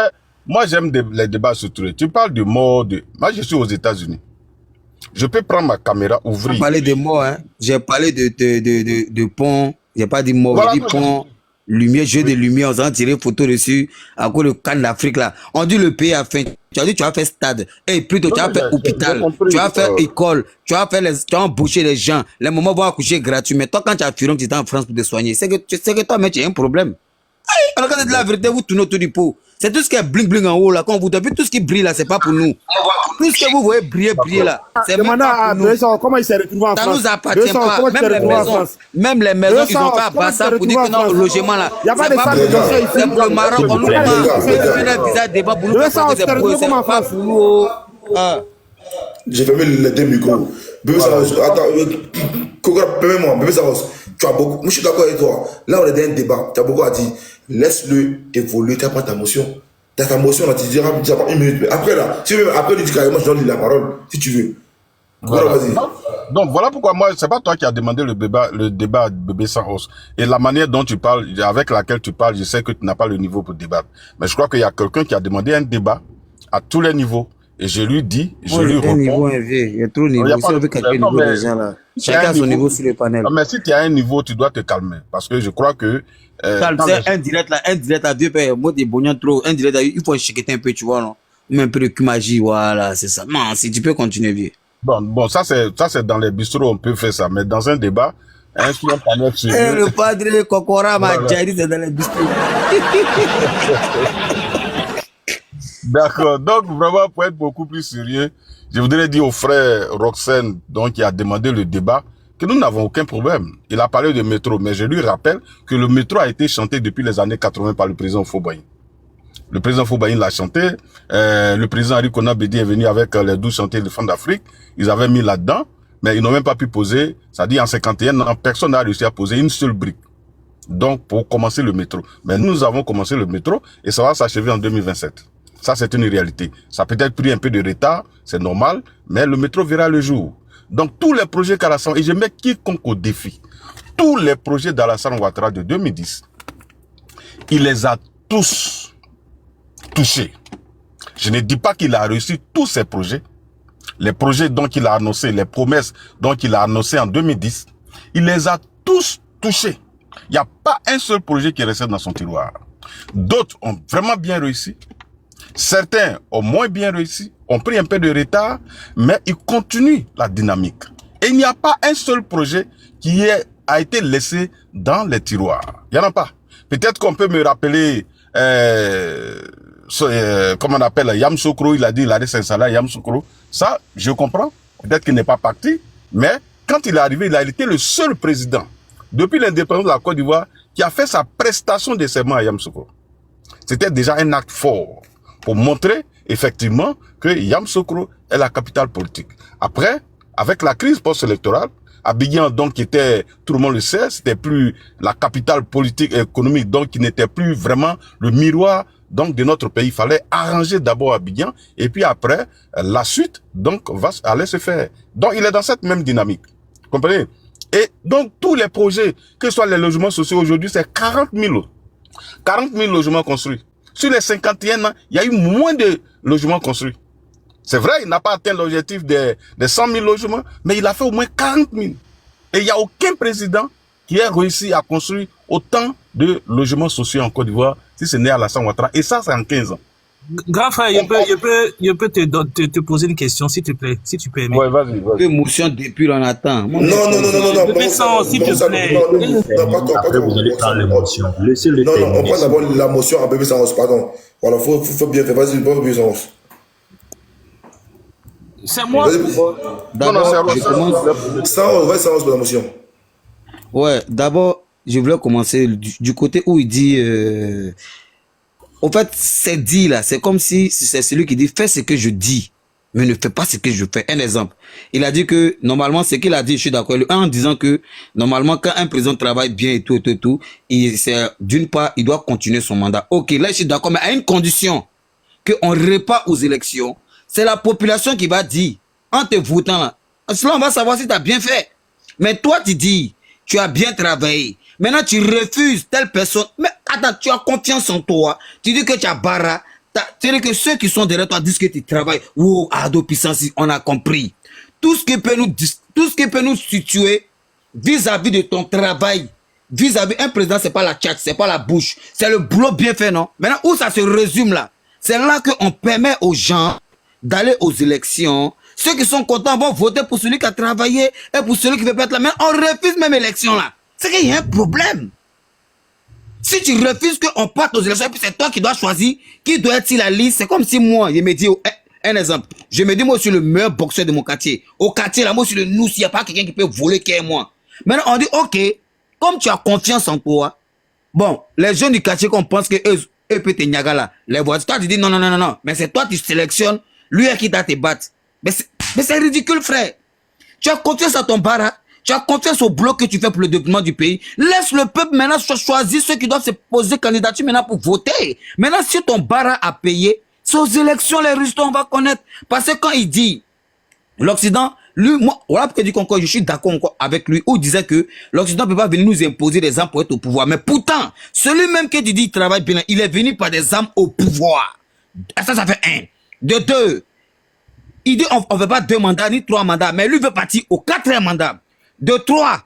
S10: moi j'aime les débats structurés. Tu parles de mort de. Moi je suis aux États-Unis. Je peux prendre ma caméra, ouvrir.
S14: J'ai parlé de morts, hein. J'ai parlé de pont. J'ai pas dit mort, voilà, j'ai dit pont. Lumière, jeu de lumière, on a tiré photo dessus, à cause du Cannes d'Afrique là. On dit le pays a fait, tu as dit tu as fait stade, et plutôt tu as fait hôpital, tu as fait école, tu as embauché les gens, les mamans vont accoucher gratuit, mais toi quand tu as furé, tu es en France pour te soigner, c'est que toi, mais tu as un problème. Alors quand c'est de la vérité, vous tournez autour du pot. C'est tout ce qui est bling bling en haut là, quand vous avez vu tout ce qui brille là, c'est pas pour nous. Tout ce que vous voyez briller là, c'est même pas pour nous.
S15: Comment il s'est retrouvé en France?
S14: Ça nous appartient pas. Même les maisons, ils ont fait à Bassa pour dire que non, le logement là, c'est pas pour le Maroc, on nous demande. C'est pas pour nous.
S4: J'ai fermé les 2 micros. Bébé Saros, attends, permets-moi, Bébé Saros, tu as beaucoup. Moi je suis d'accord avec toi. Là on est dans un débat, tu as beaucoup à dire. Laisse-le évoluer, tu as pas ta motion. Tu as ta motion, là, tu diras 1 minute. Mais après, là, si tu veux, après, tu dis carrément, je donne la parole, si tu veux.
S10: Voilà. Vas-y. Donc, voilà pourquoi moi, c'est pas toi qui as demandé le débat Bébé Saros. Et la manière dont tu parles, avec laquelle tu parles, je sais que tu n'as pas le niveau pour débattre. Mais je crois qu'il y a quelqu'un qui a demandé un débat à tous les niveaux. Et je lui dis, je lui réponds.
S14: Niveau élevé, il y a trop de niveaux. Si on veut calculer le niveau des gens là, chacun a son niveau sur le panel.
S10: Mais si tu as un niveau, tu dois te calmer. Parce que je crois que
S14: c'est indirect à Dieu père, moi des bognons trop, indirect là, il faut chiqueter un peu, tu vois, non? Même un peu de magie, voilà, c'est ça. Non, si tu peux continuer, vieux.
S10: Bon, ça c'est dans les bistrots, on peut faire ça, mais dans un débat, sur un panel sur
S14: le padre Kokora m'a déjà dit c'est dans les bistrots.
S10: D'accord, donc vraiment pour être beaucoup plus sérieux, je voudrais dire au frère Roxane, donc qui a demandé le débat, que nous n'avons aucun problème. Il a parlé de métro, mais je lui rappelle que le métro a été chanté depuis les années 80 par le président Foubaï. Le président Foubaï l'a chanté, le président Henri Konan Bédié est venu avec les 12 chantiers de Fonds d'Afrique, ils avaient mis là-dedans, mais ils n'ont même pas pu poser, c'est-à-dire en 51 ans, personne n'a réussi à poser une seule brique. Donc, pour commencer le métro. Mais nous avons commencé le métro et ça va s'achever en 2027. Ça, c'est une réalité. Ça a peut-être pris un peu de retard, c'est normal, mais le métro verra le jour. Donc, tous les projets qu'Alassane, et je mets quiconque au défi, tous les projets d'Alassane Ouattara de 2010, il les a tous touchés. Je ne dis pas qu'il a réussi tous ces projets. Les projets dont il a annoncé, les promesses dont il a annoncé en 2010, il les a tous touchés. Il n'y a pas un seul projet qui est resté dans son tiroir. D'autres ont vraiment bien réussi. Certains ont moins bien réussi, ont pris un peu de retard, mais ils continuent la dynamique. Et il n'y a pas un seul projet qui a été laissé dans les tiroirs. Il n'y en a pas. Peut-être qu'on peut me rappeler, comment on appelle, Yamoussoukro, il a dit, il a dit Saint-Salah, Yamoussoukro. Ça, je comprends. Peut-être qu'il n'est pas parti, mais quand il est arrivé, il a été le seul président, depuis l'indépendance de la Côte d'Ivoire, qui a fait sa prestation de serment à Yamoussoukro. C'était déjà un acte fort pour montrer effectivement que Yamoussoukro est la capitale politique. Après, avec la crise post-électorale, Abidjan, donc, qui était, tout le monde le sait, c'était plus la capitale politique et économique, donc, qui n'était plus vraiment le miroir, donc, de notre pays. Il fallait arranger d'abord Abidjan, et puis après, la suite, donc, allait se faire. Donc, il est dans cette même dynamique. Comprenez? Et donc, tous les projets, que ce soit les logements sociaux aujourd'hui, c'est 40 000 logements construits. Sur les 51 ans, il y a eu moins de logements construits. C'est vrai, il n'a pas atteint l'objectif des 100 000 logements, mais il a fait au moins 40 000. Et il n'y a aucun président qui ait réussi à construire autant de logements sociaux en Côte d'Ivoire, si ce n'est Alassane Ouattara. Et ça, c'est en 15 ans.
S9: Grand frère, je peux te poser une question, s'il te plaît, si tu permets.
S10: Ouais, vas-y.
S14: Émotion depuis on attend.
S4: Non.
S9: S'il te plaît.
S4: Après, vous allez prendre l'émotion. Laissez-le terminer. Non, on prend d'abord la motion à Bébé Sanos, pardon. Voilà, faut bien faire. Vas-y, Bébé Sanos.
S9: C'est moi.
S14: D'abord, je commence.
S4: Sanos pour la motion.
S14: Ouais, d'abord, je voulais commencer du côté où il dit... En fait, c'est dit là, c'est comme si c'est celui qui dit fais ce que je dis, mais ne fais pas ce que je fais. Un exemple. Il a dit que normalement, ce qu'il a dit, je suis d'accord, en disant que normalement, quand un président travaille bien et tout, d'une part, il doit continuer son mandat. Ok, là, je suis d'accord, mais à une condition, qu'on ne repart aux élections, c'est la population qui va dire, en te votant là, cela on va savoir si tu as bien fait. Mais toi, tu dis, tu as bien travaillé. Maintenant, tu refuses telle personne. Mais attends, tu as confiance en toi. Tu dis que tu as barra. Tu dis que ceux qui sont derrière toi disent que tu travailles. Wow, Ado Puissance, on a compris. Tout ce qui peut nous situer vis-à-vis de ton travail, vis-à-vis un président, c'est pas la tchatche, c'est pas la bouche. C'est le boulot bien fait, non? Maintenant, où ça se résume là? C'est là qu'on permet aux gens d'aller aux élections. Ceux qui sont contents vont voter pour celui qui a travaillé et pour celui qui veut pas être là. Mais on refuse même l'élection là. C'est qu'il y a un problème. Si tu refuses qu'on parte aux élections, puis c'est toi qui dois choisir qui doit être sur la liste, c'est comme si moi, je me dis, un exemple, je me dis, moi, je suis le meilleur boxeur de mon quartier. Au quartier, là, moi, je suis le nous, s'il n'y a pas quelqu'un qui peut voler qui est moi. Maintenant, on dit, ok, comme tu as confiance en toi, bon, les jeunes du quartier qu'on pense que eux peuvent te niaga là, les voisins, toi, tu dis, non, mais c'est toi qui sélectionnes, lui qui t'a te battre. Mais c'est ridicule, frère. Tu as confiance à ton bara. Tu as confiance au bloc que tu fais pour le développement du pays. Laisse le peuple maintenant choisir ceux qui doivent se poser candidature maintenant pour voter. Maintenant, si ton bara a payé, c'est aux élections les résultats on va connaître. Parce que quand il dit l'Occident, lui, moi, voilà pourquoi il dit qu'encore, je suis d'accord avec lui, où il disait que l'Occident ne peut pas venir nous imposer des armes pour être au pouvoir. Mais pourtant, celui-même qui dit qu'il travaille bien, il est venu par des armes au pouvoir. Ça fait un. De deux, il dit on ne veut pas 2 mandats ni 3 mandats, mais lui veut partir au 4e mandat. De 3,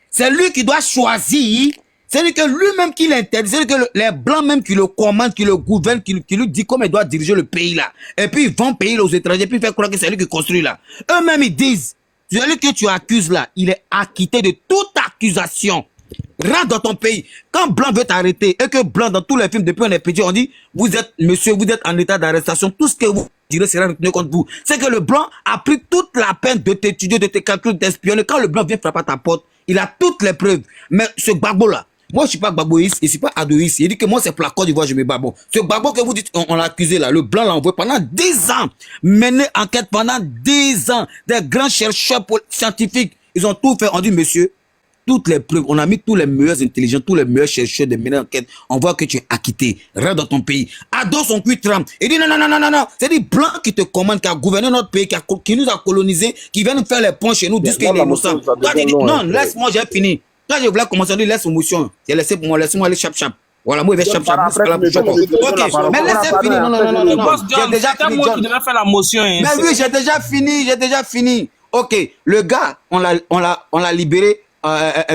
S14: c'est lui qui doit choisir, c'est lui que lui-même qui l'interdit, c'est lui que les blancs même qui le commandent, qui le gouvernent, qui lui dit comment il doit diriger le pays là. Et puis ils vont payer aux étrangers, puis ils font croire que c'est lui qui construit là. Eux-mêmes ils disent, celui que tu accuses là, il est acquitté de toute accusation. Rentre dans ton pays. Quand Blanc veut t'arrêter, et que Blanc dans tous les films, depuis on est petit, on dit, vous êtes, monsieur, vous êtes en état d'arrestation, tout ce que vous direz sera retenu contre vous. C'est que le Blanc a pris toute la peine de t'étudier, de te calculer, d'espionner. Quand le Blanc vient frapper à ta porte, il a toutes les preuves. Mais ce Gbagbo là, moi je suis pas Gbagboïste, je suis pas Adoïste. Il dit que moi c'est pour la Côte d'Ivoire, je me bats. Bon, ce Gbagbo que vous dites, on l'a accusé là, le Blanc l'a envoyé pendant 10 ans, mené enquête pendant 10 ans, des grands chercheurs scientifiques, ils ont tout fait, on dit monsieur, toutes les preuves, on a mis tous les meilleurs intelligents, tous les meilleurs chercheurs de mener enquête. On voit que tu es acquitté. Rentre dans ton pays. Ado son cuit tremble. Il dit non. C'est des blancs qui te commandent, qui a gouverné notre pays, qui nous a colonisés, qui viennent nous faire les ponts chez nous, disent qu'il est innocent. Toi, tu dis non, laisse-moi, j'ai fini. Quand je voulais commencer, on dit laisse motion. J'ai laissé pour moi, laisse-moi aller chap. Voilà, moi, je vais chap. Ok, mais laissez finir. Non. J'ai déjà fini.
S9: Moi qui devais faire la motion.
S14: Mais oui, j'ai déjà fini. Ok, le gars, on l'a libéré. À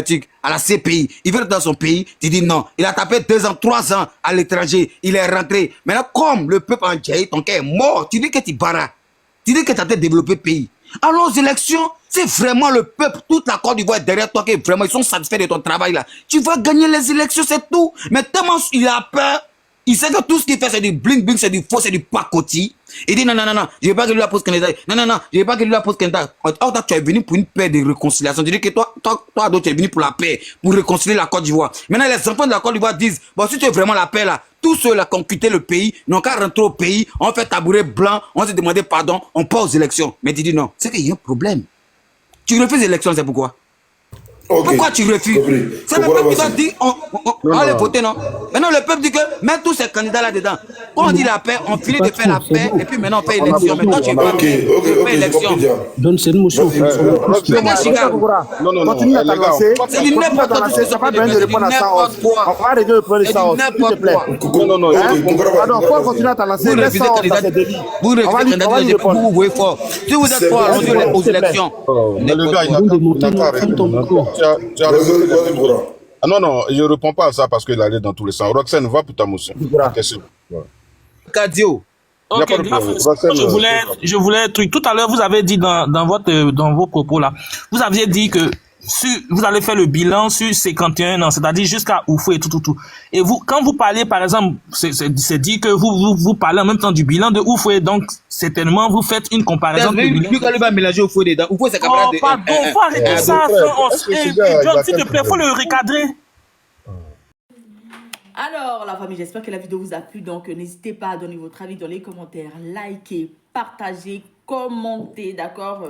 S14: la CPI, il veut dans son pays, tu dis non, il a tapé 2 ans, 3 ans à l'étranger, il est rentré. Maintenant, comme le peuple en Djaï, ton cœur est mort, tu dis que tu barras, tu dis que tu as développé le pays. Alors, aux élections, c'est vraiment le peuple, toute la Côte d'Ivoire est derrière toi, que vraiment ils sont satisfaits de ton travail là. Tu vas gagner les élections, c'est tout. Mais tellement il a peur. Il sait que tout ce qu'il fait, c'est du bling, c'est du faux, c'est du pacoti. Il dit non, je veux pas que lui la pose candidat. Non, je veux pas que lui la pose candidat. Or, tu es venu pour une paix de réconciliation. Tu dis que toi, tu es venu pour la paix, pour réconcilier la Côte d'Ivoire. Maintenant, les enfants de la Côte d'Ivoire disent, bon, si tu es vraiment la paix là, tous ceux-là qui ont quitté le pays, n'ont qu'à rentrer au pays, on fait tabouret blanc, on se demandait pardon, on part aux élections. Mais tu dis non, c'est qu'il y a un problème. Tu refuses les élections, c'est pourquoi? Pourquoi tu refuses? C'est le peuple qui doit dire on va les voter, non? Maintenant, le peuple dit que mets tous ces candidats là-dedans. Quand on dit la paix, on finit de faire la paix et puis maintenant on fait élection. Maintenant, tu veux faire élection.
S13: Donc, c'est une motion.
S10: Non,
S15: Continue à t'avancer.
S14: C'est du n'importe quoi.
S15: C'est pas bien de répondre à ça. On va régler le problème de ça, s'il te plaît.
S10: Non,
S15: faut continuer à t'avancer.
S14: Vous refusez candidat. Vous refusez candidat. Vous voyez fort. Si vous êtes fort, allons-y aux élections.
S10: Mais le gars, il n'a qu'à répondre. Ah non, je ne réponds pas à ça parce qu'il allait dans tous les sens. Roxane, va pour ta motion.
S14: Cadio.
S9: Ok, je voulais truc. Tout à l'heure, vous avez dit dans vos propos là, vous aviez dit que vous allez faire le bilan sur 51 ans, c'est-à-dire jusqu'à Oufou et tout. Et vous, quand vous parlez, par exemple, c'est dit que vous parlez en même temps du bilan de Oufou, et donc certainement vous faites une comparaison.
S14: Mais lui, quand il va mélanger Oufou dedans, Oufou c'est capable de.
S9: Pardon, faut arrêter ça. John, s'il te plaît, faut le recadrer.
S1: Alors, la famille, j'espère que la vidéo vous a plu. Donc, n'hésitez pas à donner votre avis dans les commentaires, liker, partager, commenter, d'accord?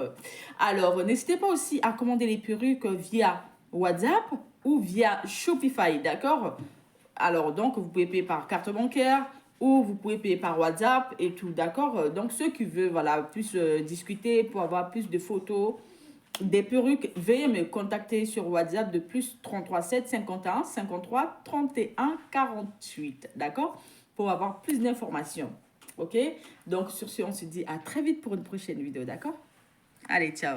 S1: Alors, n'hésitez pas aussi à commander les perruques via WhatsApp ou via Shopify, d'accord? Alors, donc, vous pouvez payer par carte bancaire ou vous pouvez payer par WhatsApp et tout, d'accord? Donc, ceux qui veulent, voilà, plus discuter pour avoir plus de photos, des perruques, veuillez me contacter sur WhatsApp de plus 33 7 51 53 31 48, d'accord? Pour avoir plus d'informations, ok? Donc, sur ce, on se dit à très vite pour une prochaine vidéo, d'accord? Allez, ciao!